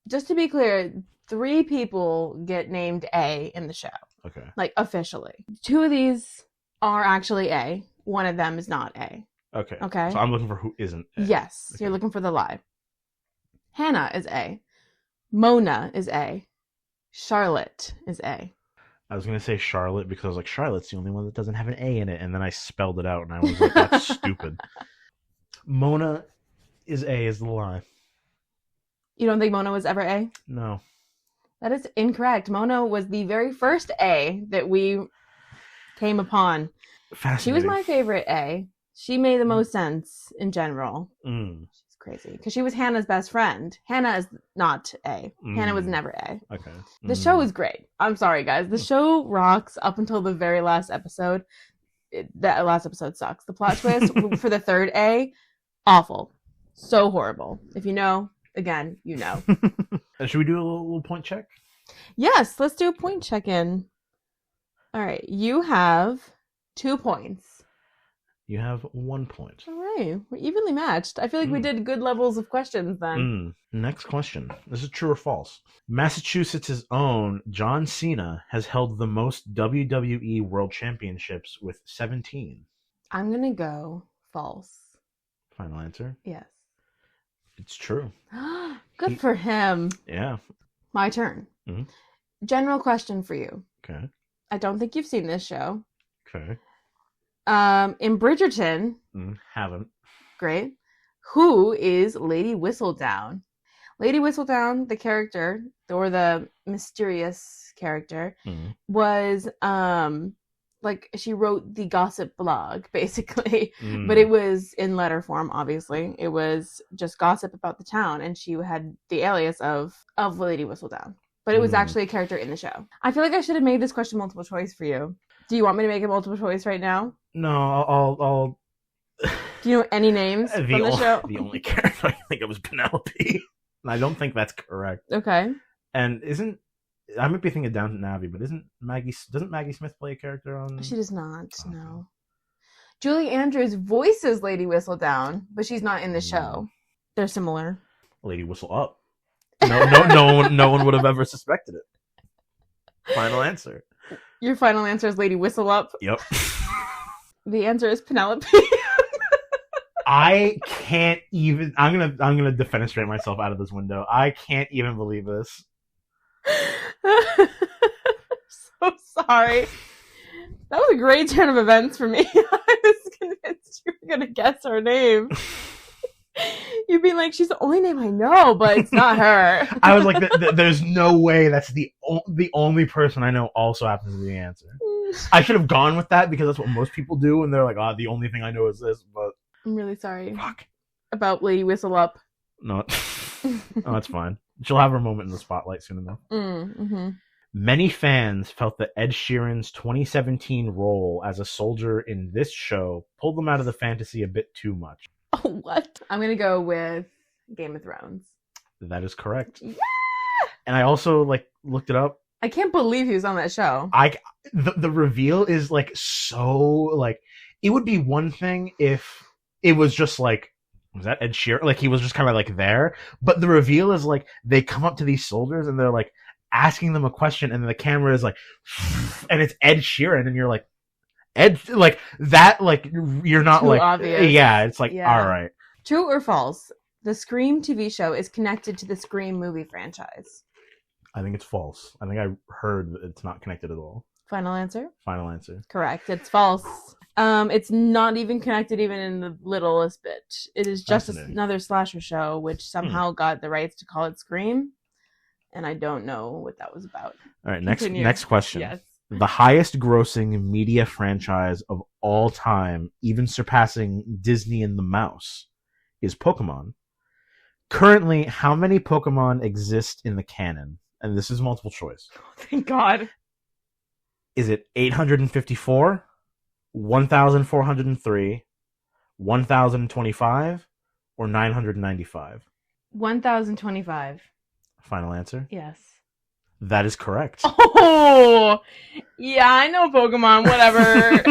just to be clear, 3 people get named A in the show. Okay. Like officially. 2 of these are actually A. One of them is not A. Okay. Okay. So I'm looking for who isn't A. Yes. Okay. You're looking for the lie. Hannah is A. Mona is A. Charlotte is A. I was going to say Charlotte because I was like, Charlotte's the only one that doesn't have an A in it. And then I spelled it out and I was like, that's stupid. Mona is A is the lie. You don't think Mona was ever A? No. That is incorrect. Mona was the very first A that we came upon. She was my favorite A. She made the most sense in general. She's crazy. Because she was Hannah's best friend. Hannah is not A. Hannah was never A. Okay. The show is great. I'm sorry, guys. The show rocks up until the very last episode. that last episode sucks. The plot twist for the third A, awful. So horrible. If you know, again, you know. Should we do a little point check? Yes, let's do a point check-in. All right, you have 2 points. You have 1 point. All right, we're evenly matched. I feel like we did good levels of questions then. Next question. This is true or false. Massachusetts' own John Cena has held the most WWE World Championships with 17. I'm going to go false. Final answer? Yes. It's true. Good for him. Yeah. My turn. Mhm. General question for you. Okay. I don't think you've seen this show. Okay. In Bridgerton, Haven't. great. Who is Lady Whistledown? Lady Whistledown, the character, or the mysterious character, was like she wrote the gossip blog, basically. But it was in letter form, obviously. It was just gossip about the town, and she had the alias of Lady Whistledown. But it was actually a character in the show. I feel like I should have made this question multiple choice for you. Do you want me to make it multiple choice right now? No, I'll Do you know any names from the show? The only character I think it was Penelope. I don't think that's correct. Okay. And I might be thinking of Downton Abbey, but doesn't Maggie Smith play a character on? She does not. No. Julie Andrews voices Lady Whistledown, but she's not in the show. They're similar. Lady Whistle Up. No one would have ever suspected it. Final answer. Your final answer is Lady Whistle Up. Yep. The answer is Penelope. I can't even. I'm gonna defenestrate myself out of this window. I can't even believe this. So sorry. That was a great turn of events for me. I was convinced you were gonna guess her name. You'd be like, she's the only name I know, but it's not her. I was like, there's no way that's the only person I know also happens to be the answer. I should have gone with that because that's what most people do, and they're like, the only thing I know is this, but... I'm really sorry. Fuck. About Lady Whistle Up. No, it's fine. She'll have her moment in the spotlight soon enough. Mm-hmm. Many fans felt that Ed Sheeran's 2017 role as a soldier in this show pulled them out of the fantasy a bit too much. Oh, what? I'm going to go with Game of Thrones. That is correct. Yeah! And I also, looked it up. I can't believe he was on that show. The reveal is, so, it would be one thing if it was just, was that Ed Sheeran? He was just kind of, there. But the reveal is, they come up to these soldiers and they're, asking them a question and the camera is, and it's Ed Sheeran and you're like, Ed, that, you're not Too obvious. Yeah, it's all right. True or false? The Scream TV show is connected to the Scream movie franchise. I think it's false. I think I heard that it's not connected at all. Final answer? Final answer. Correct. It's false. It's not even connected even in the littlest bit. It is just another slasher show, which somehow got the rights to call it Scream. And I don't know what that was about. All right, Continue. next question. Yes. The highest grossing media franchise of all time, even surpassing Disney and the Mouse, is Pokemon. Currently, how many Pokemon exist in the canon? And this is multiple choice. Thank God. Is it 854, 1,403, 1,025, or 995? 1,025. Final answer? Yes. That is correct. Oh, yeah, I know Pokemon. Whatever.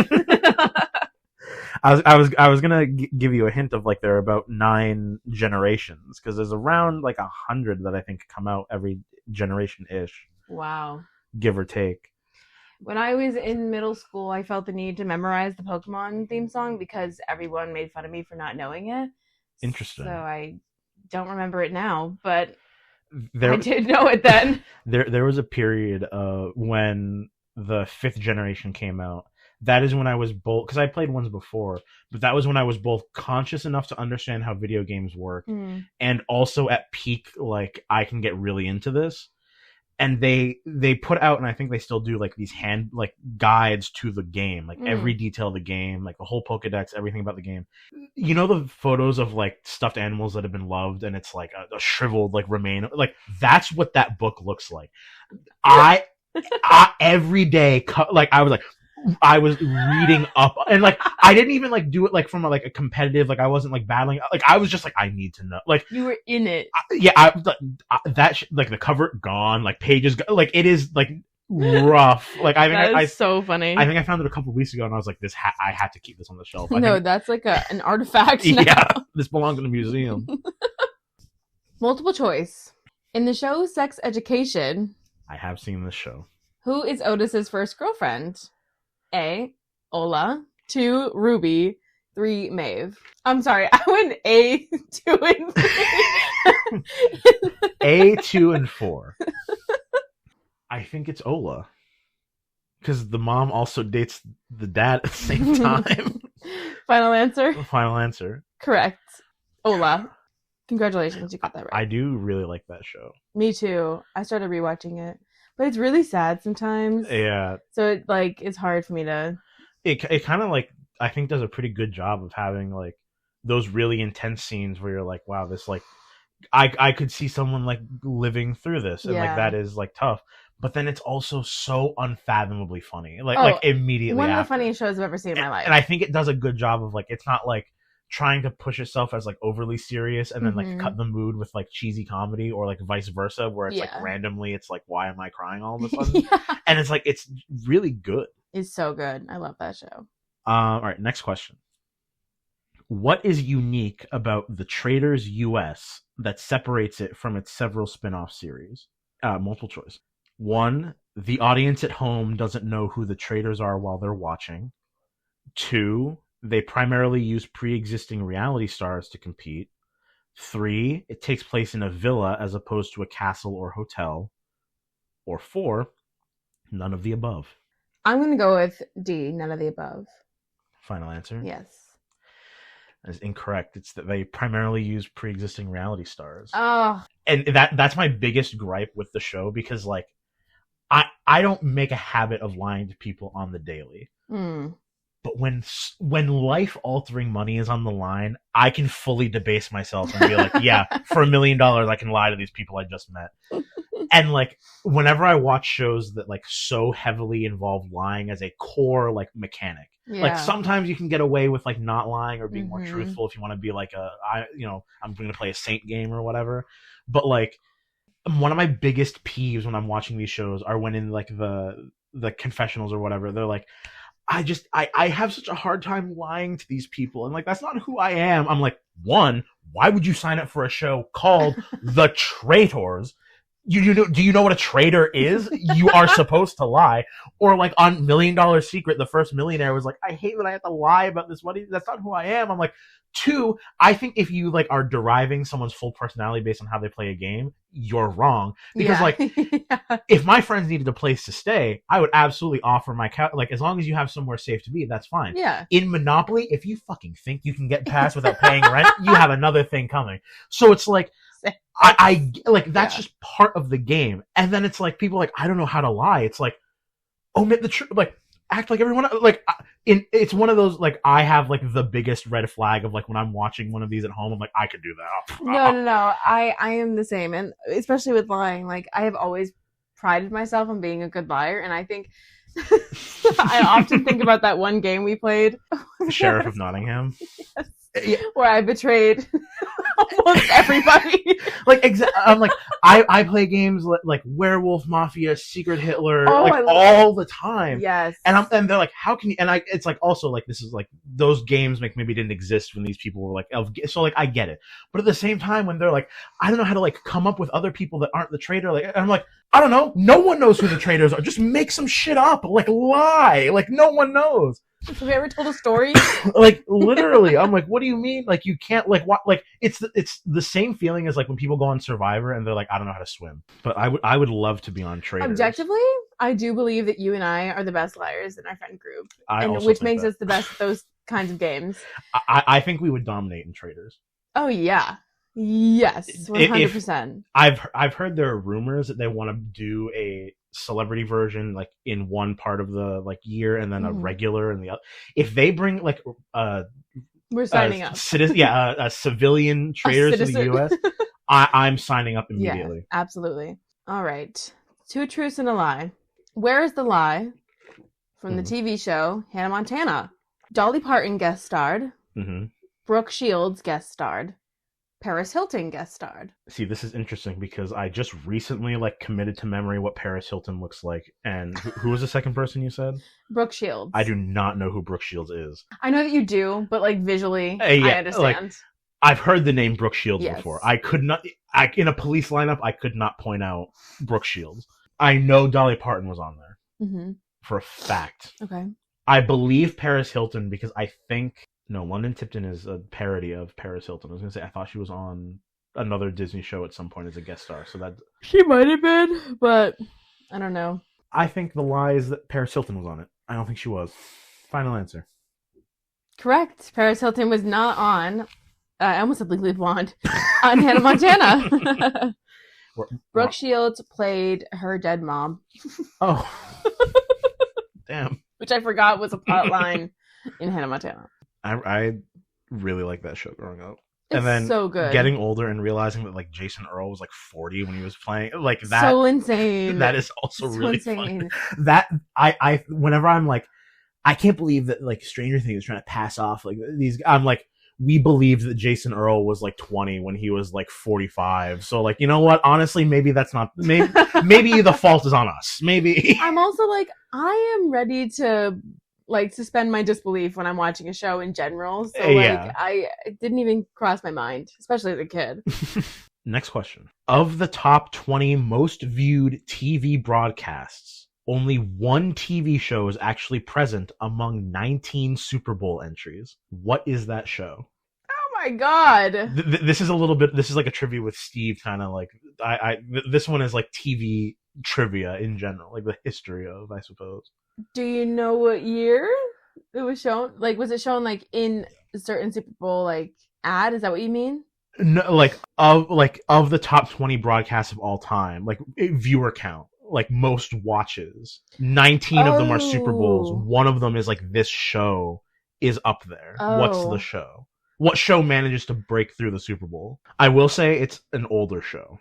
I was gonna give you a hint of there are about 9 generations because there's around 100 that I think come out every generation ish. Wow. Give or take. When I was in middle school, I felt the need to memorize the Pokemon theme song because everyone made fun of me for not knowing it. Interesting. So I don't remember it now, but I did know it then. There was a period when the 5th generation came out. That is when I was both, because I played ones before, but that was when I was both conscious enough to understand how video games work and also at peak, I can get really into this. And they put out, and I think they still do, these guides to the game, every detail of the game, the whole Pokedex, everything about the game. You know the photos of stuffed animals that have been loved, and it's a shriveled remain. That's what that book looks like. I every day, I was like, I was reading up, and like I didn't even like do it like from like a competitive, like I wasn't like battling, like I was just like I need to know, like You were in it. like the cover gone, like pages like it is like rough. Like I That think is so funny. I think I found it a couple weeks ago, and I was like, I had to keep this on the shelf. I No, think, that's like an artifact now. yeah, this belongs in a museum. Multiple choice. In the show Sex Education, I have seen this show. who is Otis's first girlfriend? A. Ola. 2. Ruby. 3. Maeve. I'm sorry, I went A, 2, and 3. A, 2, and 4. I think it's Ola. Because the mom also dates the dad at the same time. Final answer? Final answer. Correct. Ola. Congratulations, you got that right. I do really like that show. Me too. I started rewatching it. But it's really sad sometimes. Yeah. So it like it's hard for me to It kind of like, I think does a pretty good job of having like those really intense scenes where you're like, wow, this like, I could see someone like living through this, and like Yeah. that is like tough. But then it's also so unfathomably funny, like immediately. one of the after. funniest shows I've ever seen in my life. And I think it does a good job of like, it's not like trying to push itself as like overly serious and then like Mhm. cut the mood with like cheesy comedy, or like vice versa, where it's Yeah. like randomly it's like, why am I crying all of a sudden? Yeah. And it's like, it's really good. It's so good. I love that show. All right, next question. What is unique about The Traitors US that separates it from its several spin-off series? Multiple choice. 1, the audience at home doesn't know who the traitors are while they're watching. 2, they primarily use pre-existing reality stars to compete. 3, it takes place in a villa as opposed to a castle or hotel. Or 4, none of the above. I'm gonna go with D, none of the above. Final answer? Yes. That is incorrect. It's that they primarily use pre-existing reality stars. Oh, And that's my biggest gripe with the show, because like I don't make a habit of lying to people on the daily. But when life-altering money is on the line, I can fully debase myself and be like, yeah, for $1 million, I can lie to these people I just met. And like, whenever I watch shows that like so heavily involve lying as a core like mechanic, yeah. like sometimes you can get away with like not lying or being more Mhm. truthful if you want to be like I'm going to play a saint game or whatever. But like, one of my biggest peeves when I'm watching these shows are when in like the confessionals or whatever, they're like, I have such a hard time lying to these people, and like that's not who I am. I'm like, 1, why would you sign up for a show called The Traitors? Do you know what a traitor is? You are supposed to lie. Or like on $1 Million Secret, the first millionaire was like, I hate that I have to lie about this money. That's not who I am. I'm like, 2, I think if you like are deriving someone's full personality based on how they play a game, you're wrong. Because like, Yeah. if my friends needed a place to stay, I would absolutely offer my couch. Like, as long as you have somewhere safe to be, that's fine. Yeah. In Monopoly, if you fucking think you can get past without paying rent, you have another thing coming. So it's like, I like, that's Yeah. just part of the game. And then it's like, people are like, I don't know how to lie. It's like, omit the truth. Like, act like everyone. Like, it's one of those, like, I have like the biggest red flag of like when I'm watching one of these at home, I'm like, I could do that. No. I am the same, and especially with lying. Like, I have always prided myself on being a good liar, and I think I often think about that one game we played, Sheriff of Nottingham. Yeah. where I betrayed almost everybody. Like, I'm like, I play games like Werewolf Mafia, Secret Hitler, Oh, I like love all the time. Yes. And they're like, how can you? And it's like, also like, this is like, those games like maybe didn't exist when these people were like, so like, I get it. But at the same time, when they're like, I don't know how to like come up with other people that aren't the traitor. Like, I'm like, I don't know. No one knows who the traitors are. Just make some shit up. Like, lie. Like, no one knows. Have you ever told a story? Like, literally, I'm like, what do you mean? Like, you can't, like, what? Like, it's the same feeling as like when people go on Survivor and they're like, I don't know how to swim. But I would love to be on Traitors. Objectively, I do believe that you and I are the best liars in our friend group, I also which think makes that. us the best at those kinds of games. I think we would dominate in Traitors. Oh yeah, yes, 100%. I've heard there are rumors that they want to do a celebrity version like in one part of the like year and then a regular in the other. If they bring like We're signing up. a civilian traitors to the citizen. US, I'm signing up immediately. Yeah, absolutely. All right, 2 truths and a lie. Where is the lie from the TV show Hannah Montana. Dolly Parton guest starred. Mm-hmm. Brooke Shields guest starred. Paris Hilton guest starred. See, this is interesting because I just recently committed to memory what Paris Hilton looks like. And who was the second person you said? Brooke Shields. I do not know who Brooke Shields is. I know that you do, but visually, Yeah, I understand. I've heard the name Brooke Shields Yes. before. I could not, in a police lineup, I could not point out Brooke Shields. I know Dolly Parton was on there Mm-hmm. for a fact. Okay. I believe Paris Hilton because I think London Tipton is a parody of Paris Hilton. I was gonna say I thought she was on another Disney show at some point as a guest star. So that She might have been, but I don't know. I think the lie is that Paris Hilton was on it. I don't think she was. Final answer. Correct. Paris Hilton was not on. I almost said Legally Blonde on Hannah Montana. Brooke Shields played her dead mom, Oh, damn! which I forgot was a plot line in Hannah Montana. I really liked that show growing up. It's And then so good. Getting older and realizing that Jason Earl was 40 when he was playing that. So insane. That is also So really insane. funny. That I whenever I'm I can't believe that Stranger Things is trying to pass off these. I'm we believed that Jason Earl was 20 when he was 45. So you know what? Honestly, maybe that's not. Maybe the fault is on us. Maybe. I'm also I am ready to suspend my disbelief when I'm watching a show in general. So Yeah. it didn't even cross my mind, especially as a kid. Next question. Of the top 20 most viewed TV broadcasts, only one TV show is actually present among 19 Super Bowl entries. What is that show? Oh my god. This is a little bit. This is a trivia with Steve, kind of this one is TV trivia in general, the history of, I suppose. Do you know what year it was shown? Was it shown in a certain Super Bowl ad? Is that what you mean? No, of the top 20 broadcasts of all time, viewer count, most watches. 19 of them are Super Bowls. Oh. One of them is this show is up there. Oh. What's the show? What show manages to break through the Super Bowl? I will say it's an older show.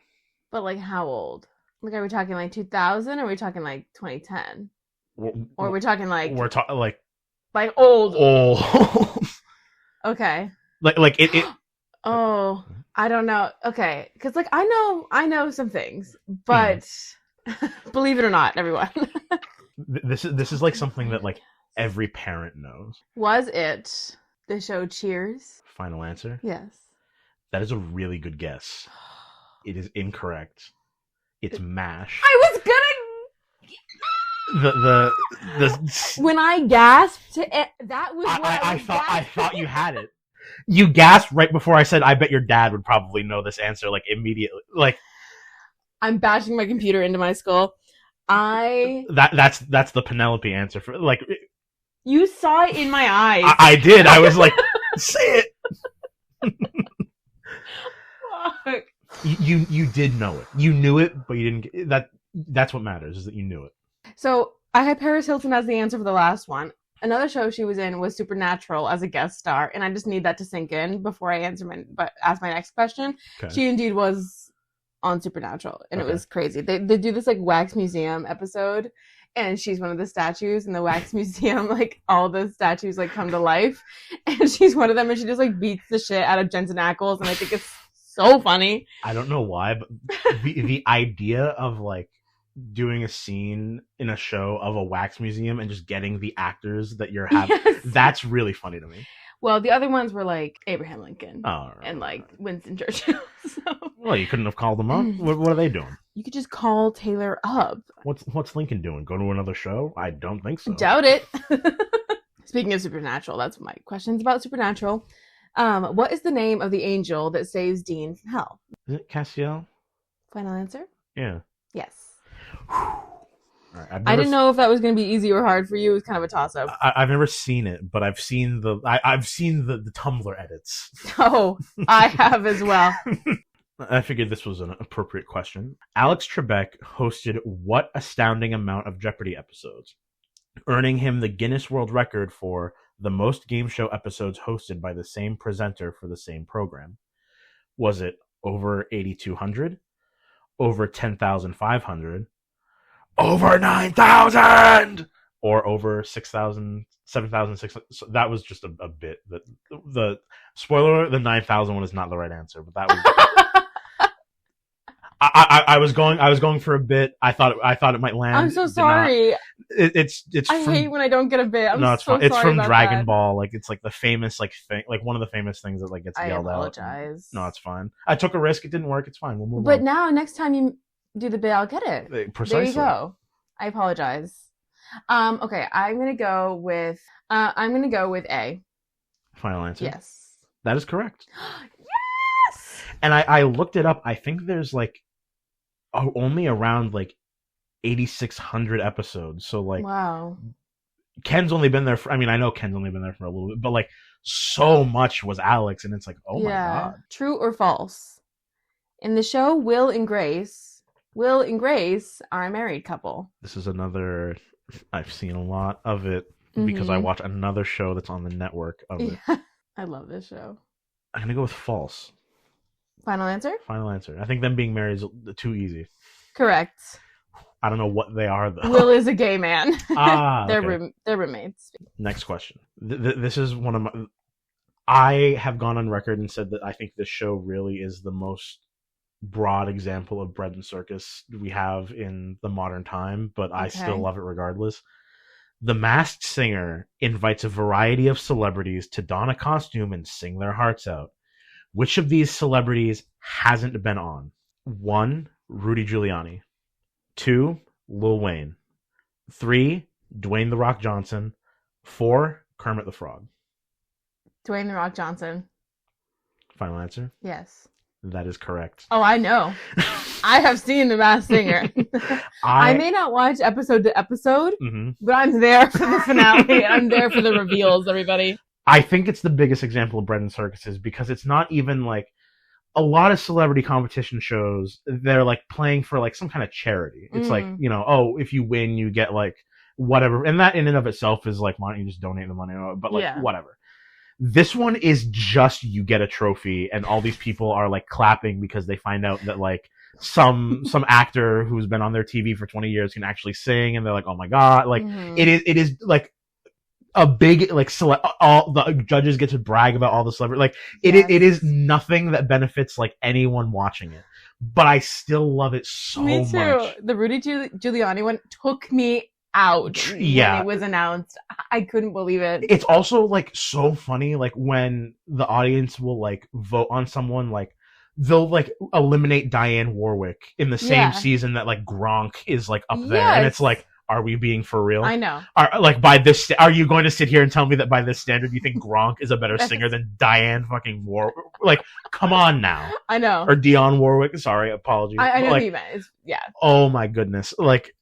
But how old? Are we talking 2000? Or are we talking 2010? Or are we talking we're talking old? old. Okay. It. Oh, I don't know. Okay, because I know some things, but believe it or not, everyone. This is something that every parent knows. Was it the show Cheers? Final answer. Yes. That is a really good guess. It is incorrect. It's MASH. I was gonna. The When I gasped, that was. I thought you had it. You gasped right before I said, "I bet your dad would probably know this answer." Immediately. I'm bashing my computer into my skull. That's the Penelope answer for You saw it in my eyes. I did. I was say it. Fuck. You did know it. You knew it, but you didn't. That's what matters, is that you knew it. So I had Paris Hilton as the answer for the last one. Another show she was in was Supernatural as a guest star, and I just need that to sink in before I ask my next question. Okay. She indeed was on Supernatural, and Okay. It was crazy. They do this wax museum episode, and she's one of the statues in the wax museum. All the statues come to life, and she's one of them, and she just beats the shit out of Jensen Ackles, and I think it's so funny. I don't know why, but the idea of doing a scene in a show of a wax museum and just getting the actors that you're having, Yes. that's really funny to me. Well, the other ones were Abraham Lincoln Oh, and Winston Churchill. So well, you couldn't have called them up. What are they doing? you could just call Taylor up. What's Lincoln doing? Go to another show? I don't think so. Doubt it. Speaking of Supernatural, that's my questions about Supernatural. What is the name of the angel that saves Dean from hell? Is it Castiel? Final answer? Yeah. Yes. All right, I didn't know if that was going to be easy or hard for you. It was kind of a toss-up. I've never seen it, but I've seen the Tumblr edits. Oh, I have as well. I figured this was an appropriate question. Alex Trebek hosted what astounding amount of Jeopardy episodes, earning him the Guinness World Record for the most game show episodes hosted by the same presenter for the same program? Was it over 8,200? Over 10,500? Over 9,000? or over 6,000, 7,600. So that was just a bit. The spoiler alert, the 9,000 one is not the right answer, but that was. I was going for a bit. I thought it might land. I'm so Did not. sorry. It's I hate when I don't get a bit. I'm no, it's so fine. It's sorry from about Dragon that. Ball. Like it's like the famous like thing, like one of the famous things that like gets I yelled apologize. out. No, it's fine. I took a risk. It didn't work. It's fine. We'll move But on. now, next time you do the bit, I'll get it. Precisely. There you go. I apologize. Okay, I'm gonna go with A. Final answer. Yes. That is correct. Yes. And I looked it up. I think there's like only around like 8,600 episodes. So like Wow. Ken's only been there for, I mean, I know Ken's only been there for a little bit, but like so much was Alex, and it's like, oh my god. True or false? In the show, Will and Grace are a married couple. This is another, I've seen a lot of it because I Mhm. watch another show that's on the network of it. Yeah. I love this show. I'm gonna go with false. Final answer? Final answer. I think them being married is too easy. Correct. I don't know what they are though. Will is a gay man. Ah, They're okay. they're roommates. Next question. This is one of my. I have gone on record and said that I think this show really is the most broad example of bread and circus we have in the modern time, but I still Okay. love it regardless. The Masked Singer invites a variety of celebrities to don a costume and sing their hearts out. Which of these celebrities hasn't been on? 1. Rudy Giuliani. 2. Lil Wayne. 3. Dwayne The Rock Johnson. 4. Kermit the Frog. Dwayne The Rock Johnson. Final answer? Yes. That is correct. Oh, I know. I have seen The Masked Singer. I may not watch episode to episode, Mhm. but I'm there for the finale. I'm there for the reveals, everybody. I think it's the biggest example of bread and circuses because it's not even like a lot of celebrity competition shows. They're like playing for like some kind of charity. It's like, Mm. you know, oh, if you win, you get like whatever. And that in and of itself is like, why don't you just donate the money? But like, Yeah. whatever. This one is just you get a trophy and all these people are like clapping because they find out that like some actor who's been on their TV for 20 years can actually sing, and they're like, oh my god, like Mhm. it is like a big like all the judges get to brag about all the celebrity, like it Yes. is nothing that benefits like anyone watching it, but I still love it so Me too. much. The Rudy Giuliani one took me out Yeah. when it was announced. I couldn't believe it. It's also like so funny, like when the audience will like vote on someone, like they'll like eliminate Diane Warwick in the same Yeah. season that like Gronk is like up there, and it's Yes. like, are we being for real? I know. Like by this, are you going to sit here and tell me that by this standard you think Gronk is a better That's- singer than Diane fucking Warwick? Like, come on now. I know. Or Dionne Warwick. Sorry, apologies. I know Like, who you meant. Yeah. oh my goodness, like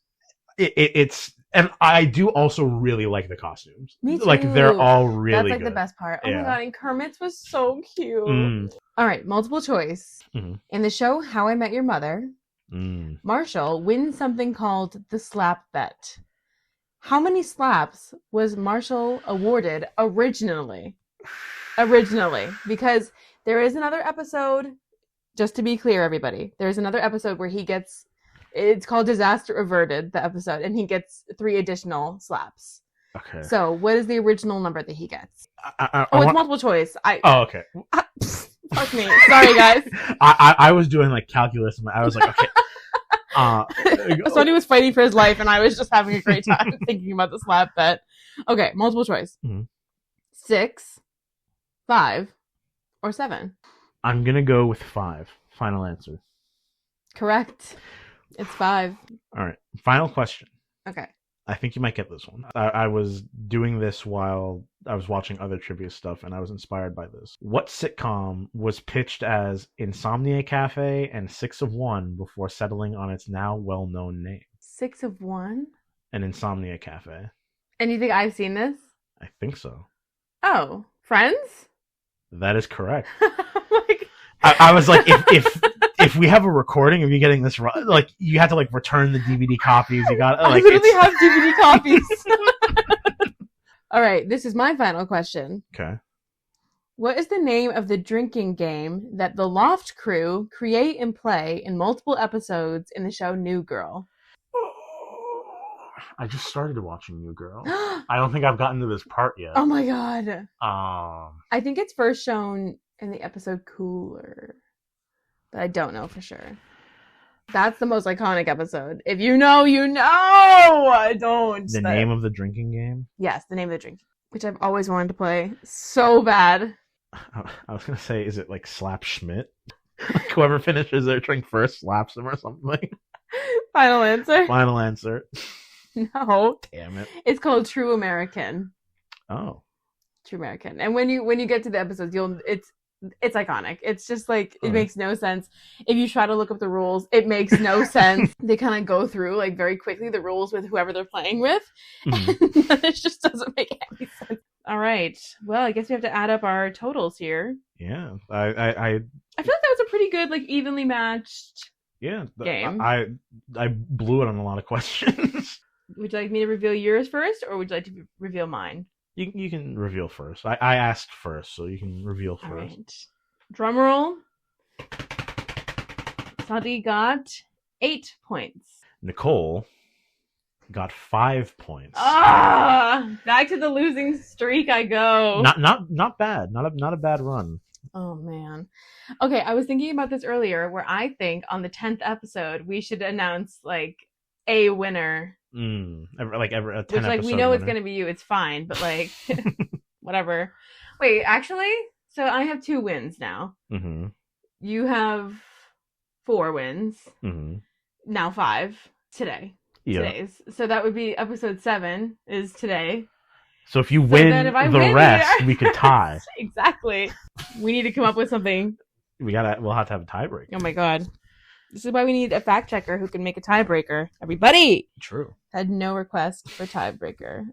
it's. And I do also really like the costumes. Me too. Like they're all really That's like good. the best part. Oh Yeah. my god, and Kermit's was so cute. Mm, All right, multiple choice. Mhm. In the show How I Met Your Mother, mm. Marshall wins something called the slap bet. How many slaps was Marshall awarded originally? Because there is another episode, just to be clear, everybody, there's another episode where he gets, it's called Disaster Averted, the episode, and he gets 3 additional slaps. Okay. So what is the original number that he gets? I Oh, it's want- multiple choice. oh, okay. Fuck me. Sorry, guys. I was doing like calculus, and I was like, okay. Sonny was fighting for his life, and I was just having a great time thinking about the slap bet. Okay, multiple choice. Mhm. 6, 5, or 7. I'm gonna go with 5. Final answer. Correct. It's 5. All right. Final question. Okay. I think you might get this one. I was doing this while I was watching other trivia stuff, and I was inspired by this. What sitcom was pitched as Insomnia Cafe and 6 of 1 before settling on its now well-known name? 6 of 1. An Insomnia Cafe. And you think I've seen this? I think so. Oh, Friends? That is correct. Like, I was like, if we have a recording of you getting this wrong, like you have to like return the DVD copies. You got I like literally it's have DVD copies. All right, this is my final question. okay. What is the name of the drinking game that the Loft crew create and play in multiple episodes in the show New Girl? I just started watching New Girl. I don't think I've gotten to this part yet. Oh my god. Um, I think it's first shown in the episode Cooler. But I don't know for sure. That's the most iconic episode. If you know, you know. I don't. the name of the drinking game. Yes, the name of the drink, which I've always wanted to play so bad. I was gonna say, is it like Slap Schmidt? Like whoever finishes their drink first slaps him or something. Final answer. Final answer. No, Damn it. it's called True American. Oh. True American. And when you get to the episodes, it's iconic. It's just like it Hmm. makes no sense. If you try to look up the rules, it makes no sense. They kind of go through like very quickly the rules with whoever they're playing with. Mhm. And it just doesn't make any sense. All right. Well, I guess we have to add up our totals here. Yeah. I feel like that was a pretty good, like evenly matched. Yeah. Game. I blew it on a lot of questions. Would you like me to reveal yours first, or would you like to reveal mine? You can reveal first. I asked first, so you can reveal All first. right. Drum roll. Sadi got 8 points. Nicole got 5 points. Back to the losing streak I go. Not bad. Not a bad run. Oh man. Okay, I was thinking about this earlier where I think on the 10th episode we should announce like a winner. A 10 Which like we know it's going to be you, it's fine, but like whatever. Wait, actually, so I have 2 wins now. Mm-hmm. You have 4 wins. Mm-hmm. Now 5 today. Yeah. Today's. So that would be episode 7 is today. So if you So win then if I the win rest, here- we could tie. Exactly. We need to come up with something. We'll have to have a tiebreak. Oh my god. This is why we need a fact checker who can make a tiebreaker. Everybody True. had no request for tiebreaker.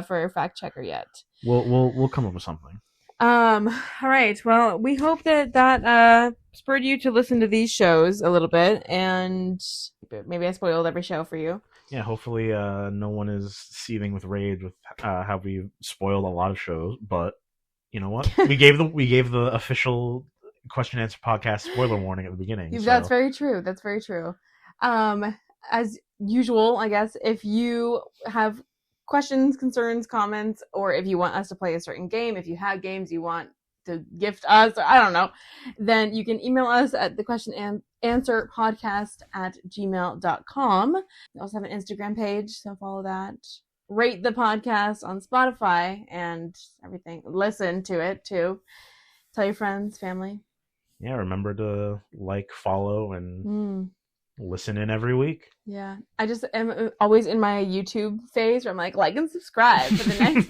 For fact checker yet. We'll come up with something. All right. Well, we hope that spurred you to listen to these shows a little bit, and maybe I spoiled every show for you. Yeah, hopefully no one is seething with rage with how we spoiled a lot of shows, but you know what? We gave the official question answer podcast spoiler warning at the beginning. That's very true. That's very true. As usual, I guess, if you have questions, concerns, comments, or if you want us to play a certain game, if you have games you want to gift us, or I don't know, then you can email us at the question and answer podcast at gmail.com. We also have an Instagram page, so follow that. Rate the podcast on Spotify and everything. Listen to it too. Tell your friends, family. Yeah, remember to like, follow, and listen in every week. Yeah, I just am always in my YouTube phase where I'm like and subscribe for the next.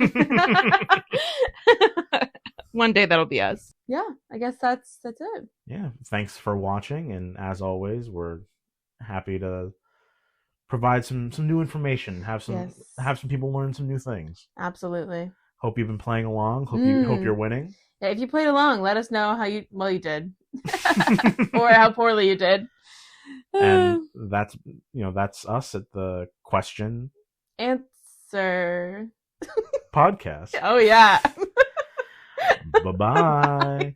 One day that'll be us. Yeah, I guess that's it. Yeah, thanks for watching, and as always, we're happy to provide some new information. Have some people learn some new things. Absolutely. Hope you've been playing along. Hope you're winning. Yeah, if you played along, let us know how you did, or how poorly you did. And that's us at the question answer podcast. Oh yeah. Bye-bye.